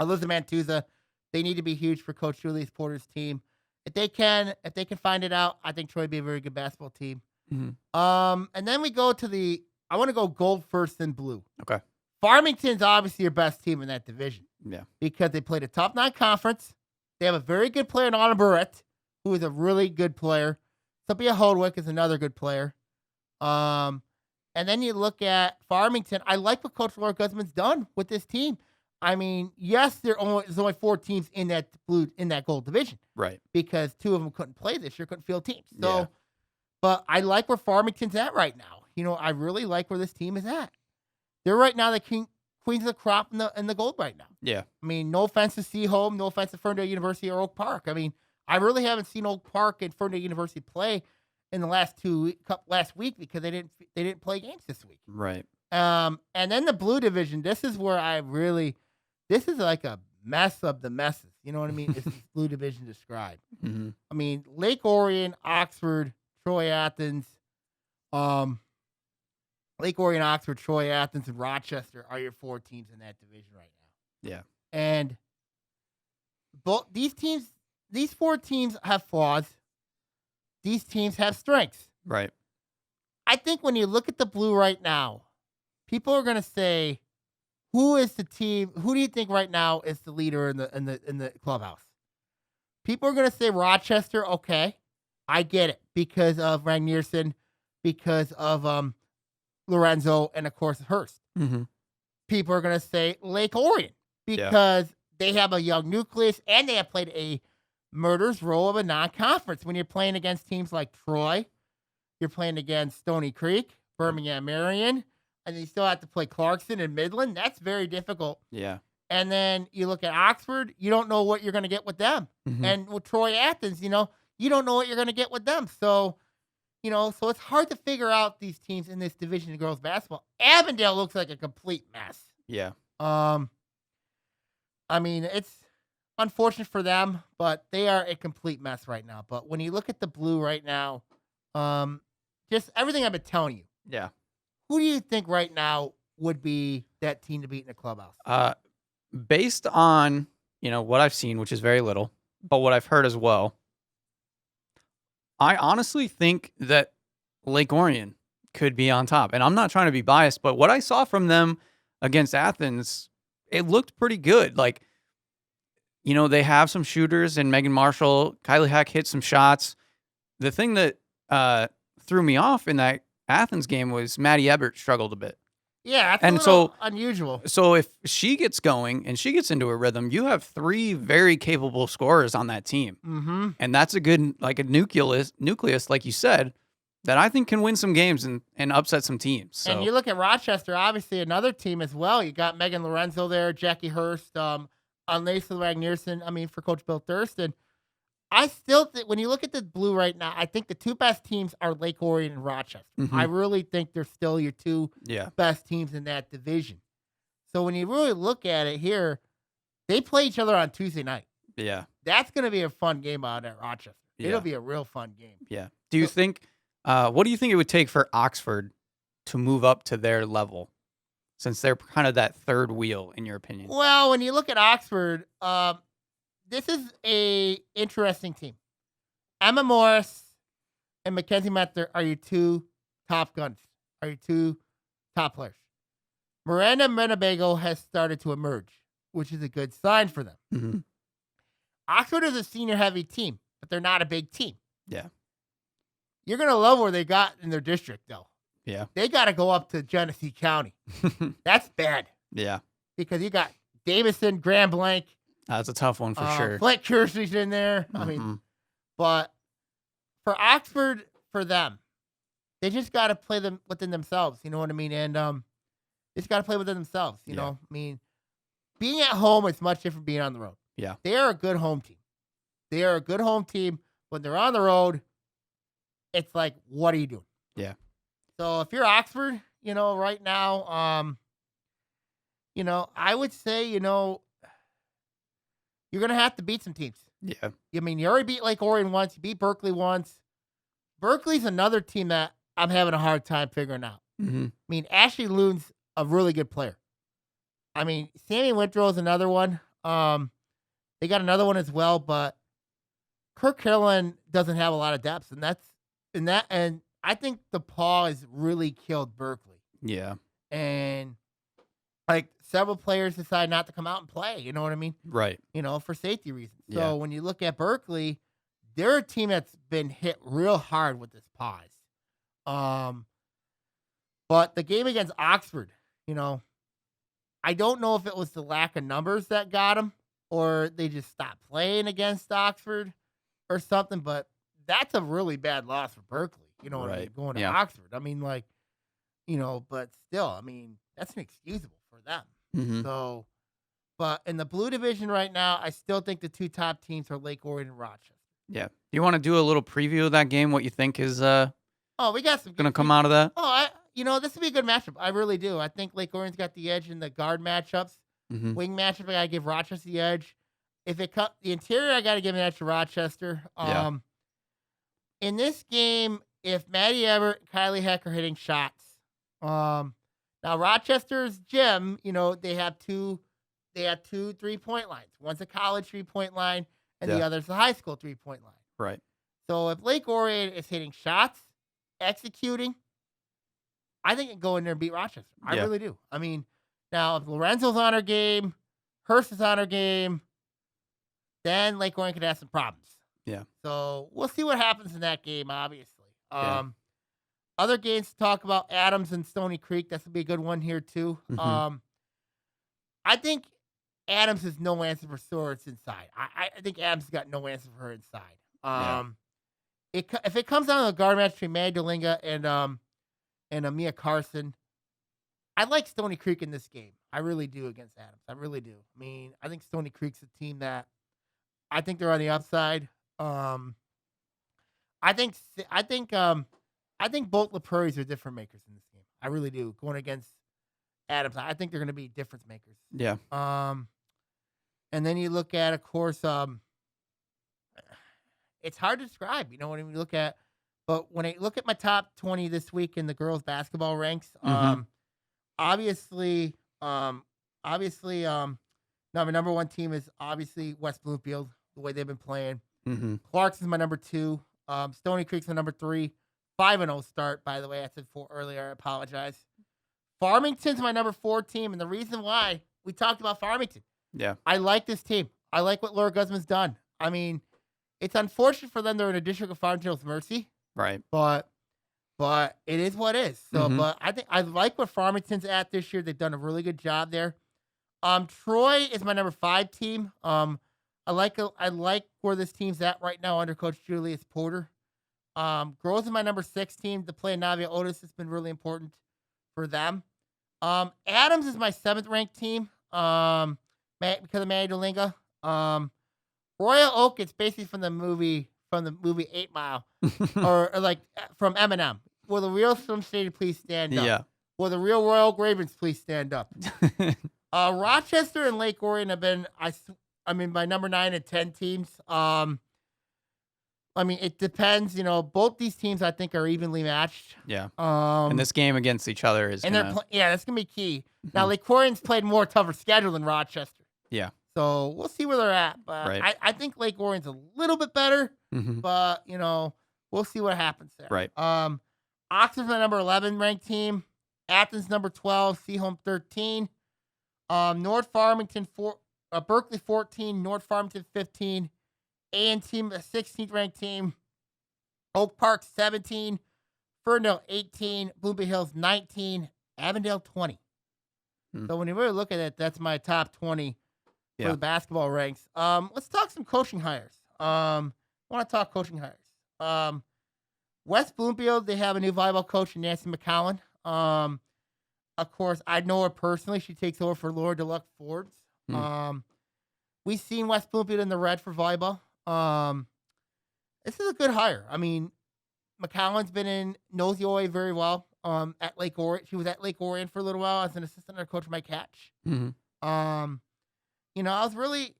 Elizabeth Mantuza. They need to be huge for Coach Julius Porter's team. If they can find it out, I think Troy would be a very good basketball team. And then we go to I want to go gold first and blue. Okay. Farmington's obviously your best team in that division. Yeah. Because they played a top 9 conference. They have a very good player in Anna Barrett, who is a really good player. Sophia Holdwick is another good player. And then you look at Farmington. I like what Coach Laura Guzman's done with this team. I mean, yes, there's only 4 teams in that gold division. Right. Because 2 of them couldn't play this year, couldn't field teams. So, but I like where Farmington's at right now. I really like where this team is at. They're right now the queens of the crop in the gold right now. Yeah. I mean, no offense to Seaholm, no offense to Ferndale University or Oak Park. I mean, I really haven't seen Oak Park and Ferndale University play in the last week because they didn't play games this week. Right. And then the blue division, this is where this is like a mess of the messes. You know what I mean? It's this blue division described. I mean, Lake Orion, Oxford, Troy Athens, Lake Orion, Oxford, Troy Athens, and Rochester are your 4 teams in that division right now. Yeah. And both these 4 teams have flaws. These teams have strengths. Right. I think when you look at the blue right now, people are going to say, who is the team? Who do you think right now is the leader in the clubhouse? People are going to say Rochester. Okay, I get it because of Ragnierson, because of Lorenzo, and of course Hurst. People are going to say Lake Orion because they have a young nucleus and they have played a murder's role of a non-conference. When you're playing against teams like Troy, you're playing against Stony Creek, Birmingham Marion, and you still have to play Clarkson and Midland. That's very difficult. Yeah. And then you look at Oxford, you don't know what you're going to get with them. And with Troy Athens, you don't know what you're going to get with them. So, so it's hard to figure out these teams in this division of girls basketball. Avondale looks like a complete mess. Yeah. I mean, it's unfortunate for them, but they are a complete mess right now. But when you look at the Blue right now, just everything I've been telling you, Yeah. who do you think right now would be that team to beat in the clubhouse? Based on, what I've seen, which is very little, but what I've heard as well, I honestly think that Lake Orion could be on top. And I'm not trying to be biased, but what I saw from them against Athens, it looked pretty good. Like, they have some shooters and Megan Marshall, Kylie Heck hit some shots. The thing that threw me off in that Athens game was Maddie Ebert struggled a bit. Yeah, that's And a little unusual. So if she gets going and she gets into a rhythm, you have 3 very capable scorers on that team. Mm-hmm. And that's a good, like a nucleus, like you said, that I think can win some games and upset some teams. So. And you look at Rochester, obviously another team as well. You got Megan Lorenzo there, Jackie Hurst, on Lacey Ragnarsson. I mean, for Coach Bill Thurston. I still think when you look at the Blue right now, I think the 2 best teams are Lake Orion and Rochester. Mm-hmm. I really think they're still your 2 Yeah. best teams in that division. So when you really look at it here, they play each other on Tuesday night. Yeah. That's going to be a fun game out at Rochester. Yeah. It'll be a real fun game. Yeah. Do you think, what do you think it would take for Oxford to move up to their level, since they're kind of that third wheel, in your opinion? Well, when you look at Oxford, this is a interesting team. Emma Morris and Mackenzie Mether are your 2 top guns, are your 2 top players. Miranda Menabago has started to emerge, which is a good sign for them. Mm-hmm. Oxford is a senior-heavy team, but they're not a big team. Yeah. You're going to love where they got in their district, though. Yeah. They got to go up to Genesee County. That's bad. Yeah. Because you got Davison, Grand Blanc. That's a tough one for sure. Flint Kersey's in there. Mm-hmm. I mean, but for Oxford, for them, they just got to play them within themselves. You know what I mean? And they just got to play within themselves. You know, I mean, being at home is much different from being on the road. Yeah, they are a good home team. They are a good home team. When they're on the road, it's like, what are you doing? Yeah. So if you're Oxford, right now, I would say, you're going to have to beat some teams. Yeah. I mean, you already beat Lake Orion once. You beat Berkeley once. Berkeley's another team that I'm having a hard time figuring out. Mm-hmm. I mean, Ashley Loon's a really good player. I mean, Sammy Wintrow's another one. They got another one as well, but Kirk Carolyn doesn't have a lot of depth, and I think the pause really killed Berkeley. Yeah. And like several players decide not to come out and play. You know what I mean? Right. For safety reasons. So when you look at Berkeley, they're a team that's been hit real hard with this pause. But the game against Oxford, I don't know if it was the lack of numbers that got them or they just stopped playing against Oxford or something, but that's a really bad loss for Berkeley. You know what I mean? Going to Oxford. I mean, but still, I mean, that's inexcusable for them. Mm-hmm. So, but in the Blue division right now, I still think the 2 top teams are Lake Orion and Rochester. Yeah. Do you want to do a little preview of that game? What you think is we got some going to come out of that? This would be a good matchup. I really do. I think Lake Orion's got the edge in the guard matchups. Mm-hmm. Wing matchup, I gotta give Rochester the edge. If it cut the interior, I gotta give an edge to Rochester. In this game, if Maddie Everett, Kylie Heck are hitting shots, now Rochester's gym, they have 2 3-point lines. One's a college 3-point line, and the other's a high school 3-point line. Right. So if Lake Orion is hitting shots, executing, I think it can go in there and beat Rochester. I really do. I mean, now if Lorenzo's on her game, Hurst is on her game, then Lake Orion could have some problems. Yeah. So we'll see what happens in that game, obviously. Other games to talk about, Adams and Stony Creek. That's going to be a good one here, too. Mm-hmm. I think Adams has no answer for Swords inside. I think Adams has got no answer for her inside. If it comes down to the guard match between Magdalinga and Mia Carson, I like Stony Creek in this game. I really do against Adams. I really do. I mean, I think Stony Creek's a team that I think they're on the upside. I think both LaPrairie's are difference makers in this game. I really do. Going against Adams, I think they're going to be difference makers. Yeah. And then you look at, of course, it's hard to describe, when you look at, but when I look at my top 20 this week in the girls basketball ranks, obviously, my number one team is obviously West Bloomfield, the way they've been playing. Clark's is my number 2. Stony Creek's my number 3. 5-0 start, by the way. I said 4 earlier. I apologize. Farmington's my number 4 team, and the reason why, we talked about Farmington. Yeah. I like this team. I like what Laura Guzman's done. I mean, it's unfortunate for them they're in a district of Farmington's mercy. Right. But it is what it is. So, but I think I like where Farmington's at this year. They've done a really good job there. Troy is my number 5 team. I like where this team's at right now under Coach Julius Porter. Girls is my number 6 team. To play Navia Otis has been really important for them. Adams is my 7th ranked team. Because of Manny Dolinga. Royal Oak, it's basically from the movie 8 Mile, or like from Eminem. Will the real Slim Shady please stand up? Yeah. Will the real Royal Oak Ravens please stand up? Rochester and Lake Orion have been, my number 9 and 10 teams. It depends. Both these teams I think are evenly matched. Yeah. And this game against each other is. That's gonna be key. Now Lake Orion's played more tougher schedule than Rochester. Yeah. So we'll see where they're at. But right. I think Lake Orion's a little bit better. But we'll see what happens there. Right. Oxford's my number 11 ranked team. Athens number 12. Seaholm 13. North Farmington Berkeley 14. North Farmington 15. A&T, a 16th ranked team. Oak Park 17. Ferndale 18. Bloomfield Hills 19. Avondale 20. So when you really look at it, that's my top 20 for the basketball ranks. Let's talk some coaching hires. I want to talk coaching hires. West Bloomfield, they have a new volleyball coach, Nancy McCowan. Of course, I know her personally. She takes over for Laura Deluxe Forbes. We've seen West Bloomfield in the red for volleyball. This is a good hire. McCowan's knows the OA very well. At Lake Orion, she was at Lake Orion for a little while as an assistant under Coach Mike Hatch. I was really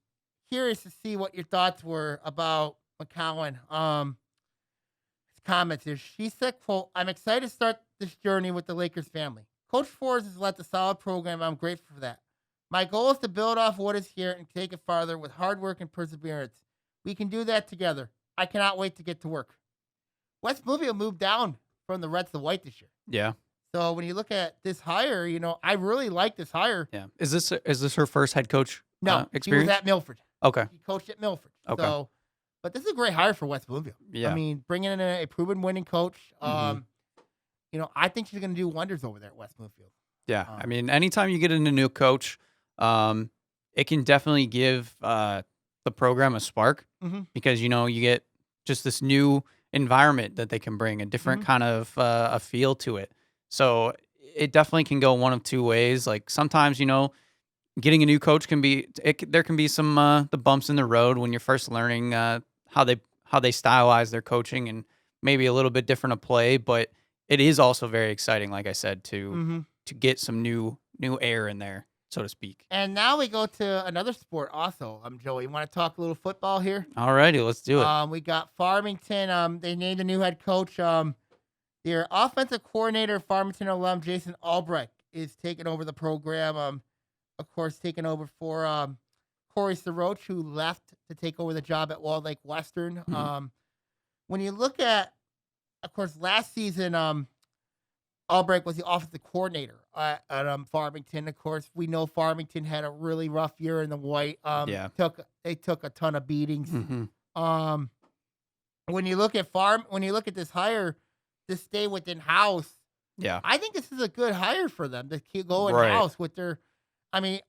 curious to see what your thoughts were about McCowan. His comments is, she said, quote, "I'm excited to start this journey with the Lakers family. Coach Forbes has led a solid program. I'm grateful for that. My goal is to build off what is here and take it farther with hard work and perseverance. We can do that together. I cannot wait to get to work." West Bloomfield moved down from the red to the white this year. Yeah. So when you look at this hire, I really like this hire. Yeah. Is this her first head coach experience? She was at Milford. Okay. He coached at Milford. Okay. So, but this is a great hire for West Bloomfield. Yeah. Bringing in a proven winning coach. I think she's going to do wonders over there at West Bloomfield. Yeah. Anytime you get in a new coach, it can definitely give the program a spark because, you get just this new environment that they can bring, a different kind of a feel to it. So it definitely can go one of two ways. Like sometimes, getting a new coach there can be some the bumps in the road when you're first learning how they stylize their coaching and maybe a little bit different of play. But it is also very exciting, like I said, to get some new air in there, so to speak. And now we go to another sport also. Joey, you want to talk a little football here? All righty, let's do it. We got Farmington. They named a new head coach. Their offensive coordinator, Farmington alum Jason Albrecht, is taking over the program. Of course, taking over for Corey Soroch, who left to take over the job at Walled Lake Western. When you look at, of course, last season, Albrecht was the offensive coordinator at Farmington. Of course, we know Farmington had a really rough year in the white. They took a ton of beatings. When you look at this hire to stay within house, I think this is a good hire for them to keep going in house with their.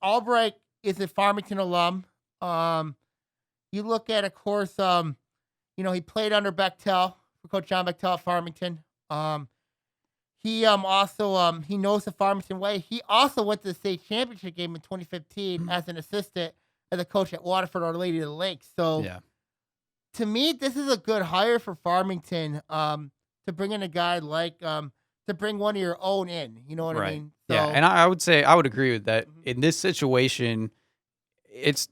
Albrecht is a Farmington alum. You look at, of course, he played under Bechtel for Coach John Bechtel at Farmington. He also he knows the Farmington way. He also went to the state championship game in 2015 as an assistant as a coach at Waterford Our Lady of the Lakes. So, to me, this is a good hire for Farmington to bring in a guy like to bring one of your own in. You know what I mean? So, and I would say I would agree with that. In this situation, it's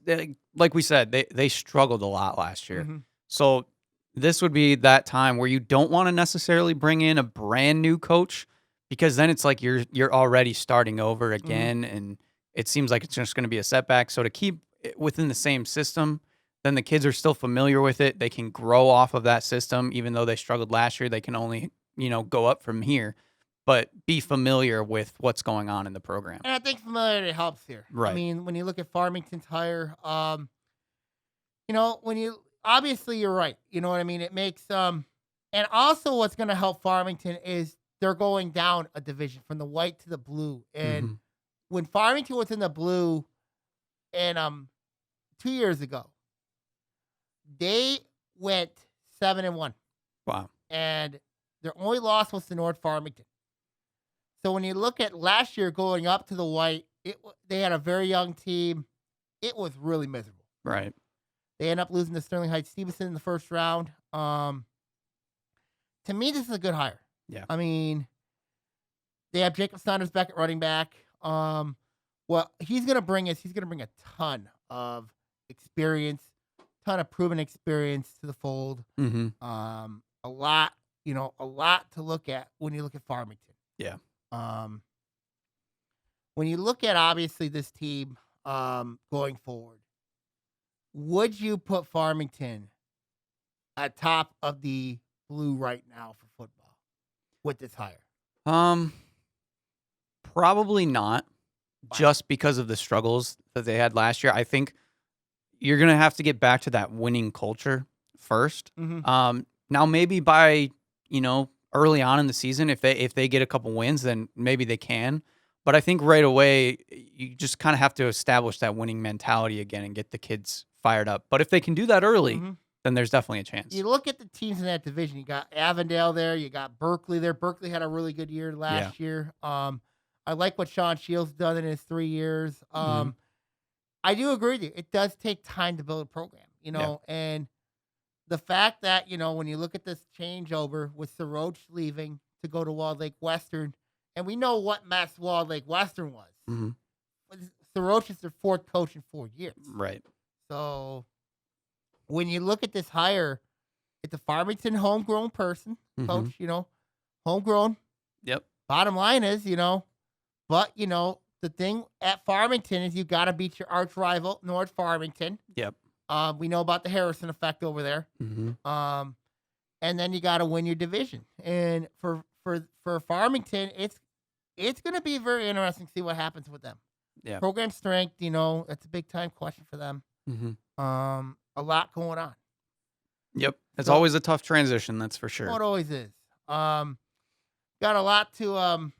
like we said, they struggled a lot last year. Mhm. So this would be that time where you don't want to necessarily bring in a brand new coach, because then it's like you're already starting over again, and it seems like it's just going to be a setback. So to keep it within the same system, then the kids are still familiar with it. They can grow off of that system, even though they struggled last year. They can only go up from here, but be familiar with what's going on in the program. And I think familiarity helps here. Right. I mean, when you look at Farmington's hire, when you obviously you're right. You know what I mean? It makes and also what's going to help Farmington is they're going down a division from the white to the blue. And when Farmington was in the blue, and 2 years ago, they went 7-1. Wow. And their only loss was to North Farmington. So when you look at last year going up to the white, they had a very young team. It was really miserable. Right. They end up losing to Sterling Heights Stevenson in the first round. To me, this is a good hire. Yeah. I mean, they have Jacob Saunders back at running back. What he's going to bring is he's going to bring a ton of experience, ton of proven experience to the fold. A lot to look at when you look at Farmington. Yeah. When you look at obviously this team going forward, would you put Farmington at top of the blue right now for football with this hire? Probably not, just because of the struggles that they had last year. I think you're gonna have to get back to that winning culture first. Now maybe by early on in the season, if they get a couple wins, then maybe they can. But I think right away you just kind of have to establish that winning mentality again and get the kids fired up. But if they can do that early, then there's definitely a chance. You look at the teams in that division. You got Avondale there. You got Berkeley there. Berkeley had a really good year last year. I like what Sean Shields done in his 3 years. I do agree with you. It does take time to build a program, and the fact that, when you look at this changeover with Soroch leaving to go to Walled Lake Western, and we know what mess Walled Lake Western was. Soroch is their fourth coach in 4 years. Right. So when you look at this hire, it's a Farmington homegrown person, coach, homegrown. Yep. Bottom line is, but, the thing at Farmington is you got to beat your arch rival, North Farmington. Yep. We know about the Harrison effect over there. And then you got to win your division. And for Farmington, it's going to be very interesting to see what happens with them. Yeah. Program strength, that's a big time question for them. A lot going on. Yep. It's always a tough transition, that's for sure. It always is. Got a lot to,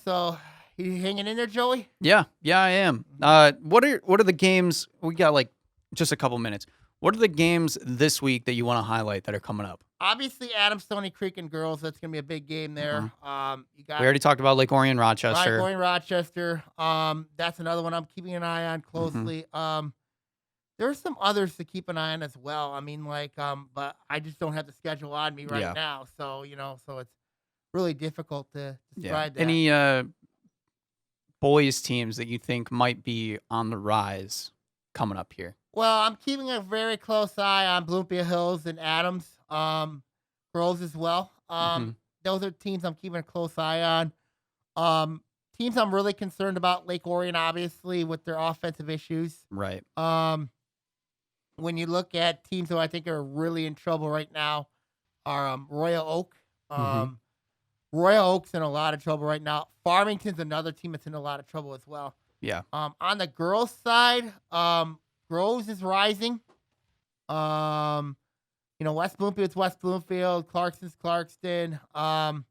so you hanging in there, Joey? Yeah, I am. What are the games? We got like just a couple minutes. What are the games this week that you want to highlight that are coming up? Obviously, Adams, Stony Creek, and girls. That's going to be a big game there. We already talked about Lake Orion, Rochester. Lake Orion, Rochester. That's another one I'm keeping an eye on closely. There's some others to keep an eye on as well. I mean, but I just don't have the schedule on me right now. So, so it's really difficult to describe that. Any boys teams that you think might be on the rise coming up here? Well, I'm keeping a very close eye on Bloomfield Hills and Adams, girls as well. Those are teams I'm keeping a close eye on. Teams I'm really concerned about, Lake Orion, obviously, with their offensive issues. Right. When you look at teams who I think are really in trouble right now, are Royal Oak. Royal Oak's in a lot of trouble right now. Farmington's another team that's in a lot of trouble as well. Yeah. On the girls' side, Groves is rising. West Bloomfield's West Bloomfield, Clarkston's Clarkston. A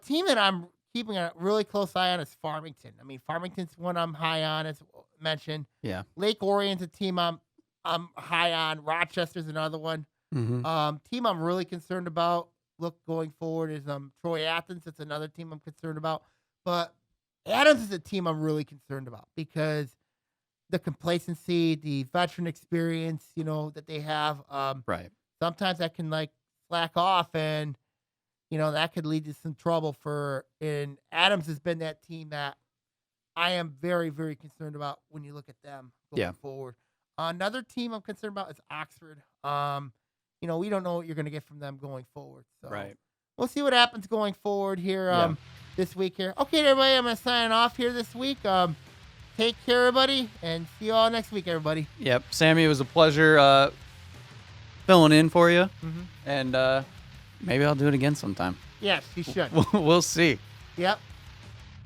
team that I'm keeping a really close eye on is Farmington. I mean, Farmington's one I'm high on, as mentioned. Yeah. Lake Orion's a team I'm high on. Rochester's another one. Team I'm really concerned about. Going forward is Troy Athens. That's another team I'm concerned about. But Adams is a team I'm really concerned about because the complacency, the veteran experience, that they have. Right. Sometimes that can slack off, and that could lead to some trouble and Adams has been that team that I am very, very concerned about when you look at them going forward. Another team I'm concerned about is Oxford. We don't know what you're going to get from them going forward. So Right. we'll see what happens going forward here Yeah. this week here. Okay, everybody, I'm going to sign off here this week. Take care, everybody, and see you all next week, everybody. Yep. Sammy, it was a pleasure filling in for you. Mm-hmm. And maybe I'll do it again sometime. Yes, you should. We'll see. Yep.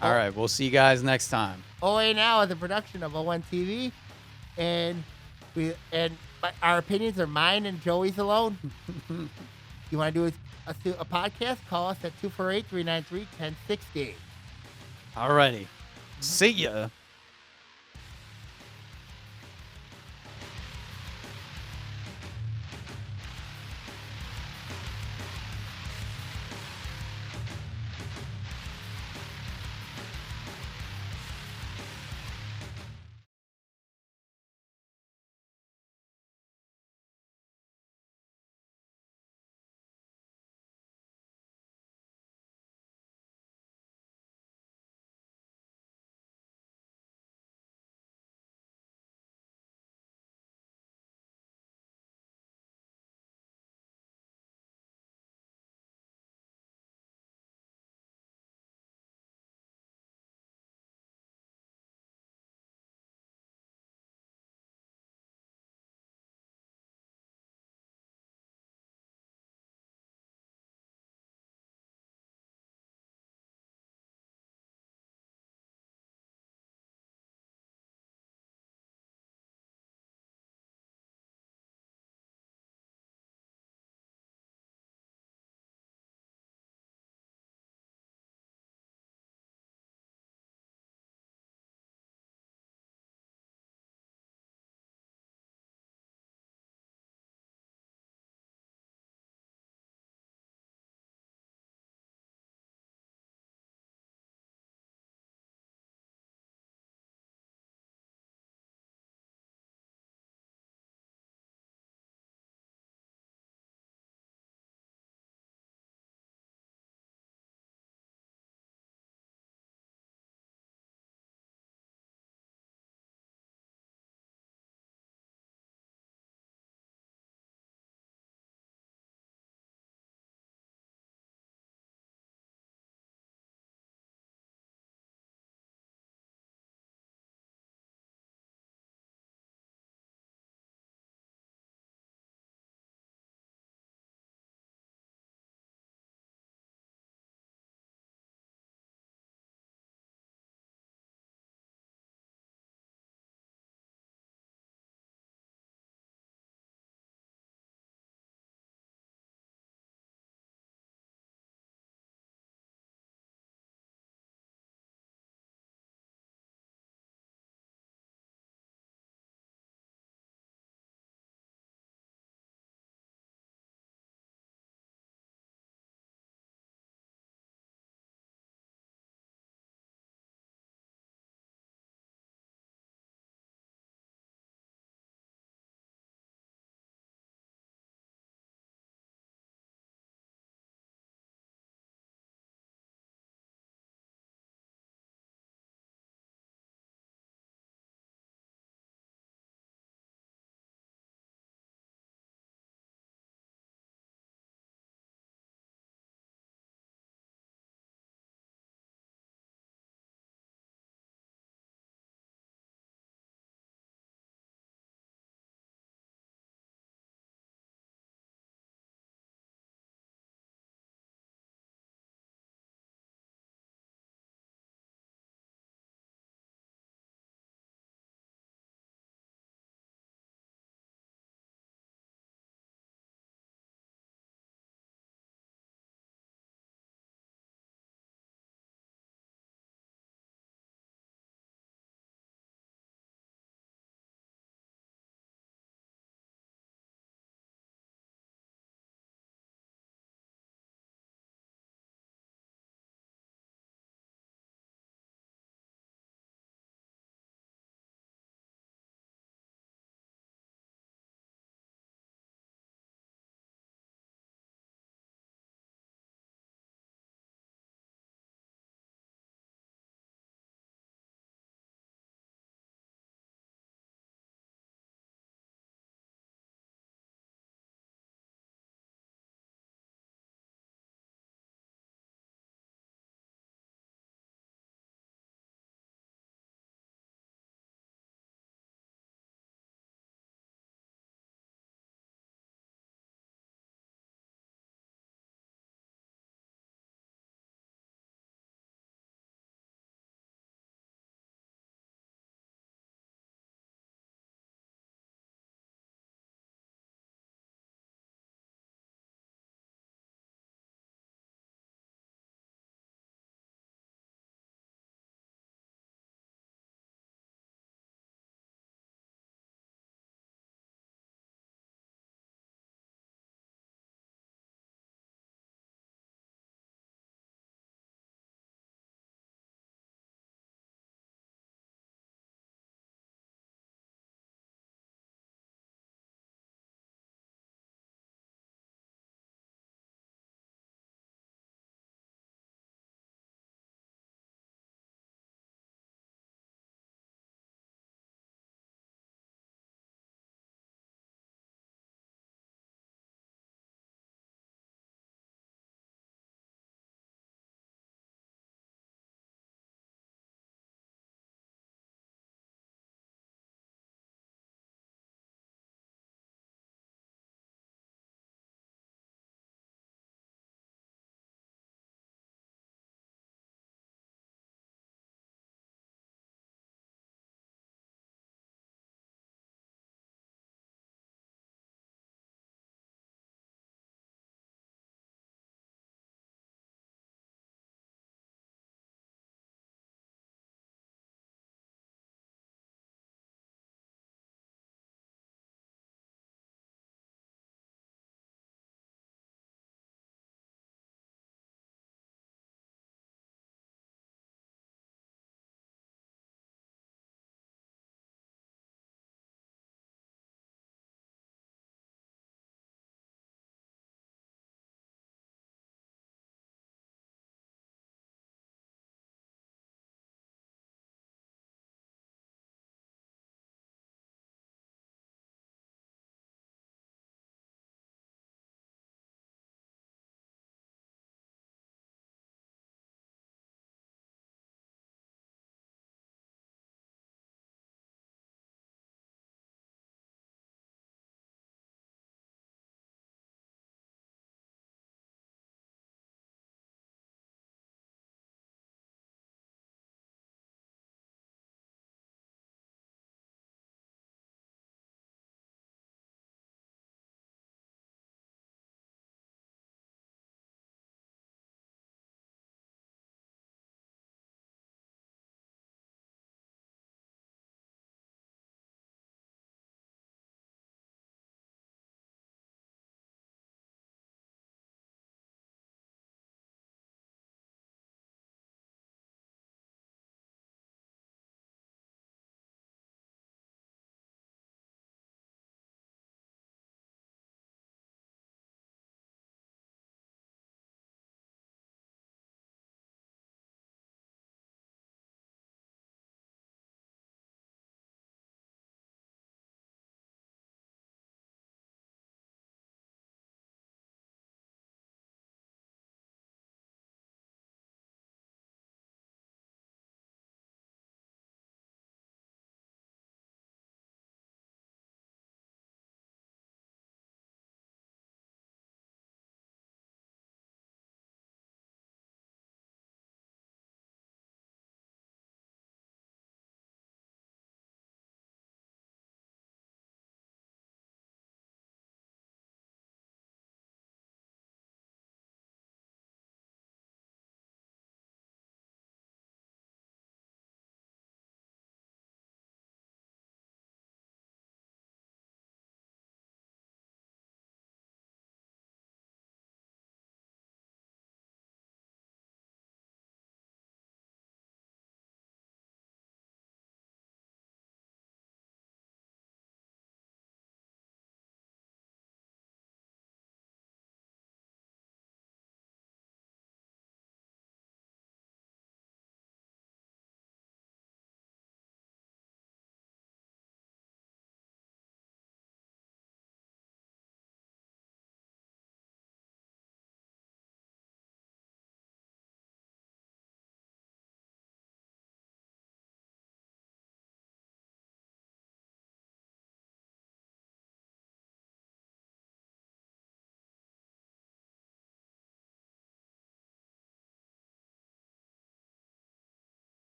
All right. We'll see you guys next time. OAA Now is a production of O1 TV, and our opinions are mine and Joey's alone. You want to do a podcast? Call us at 248-393-1060. All righty. See ya.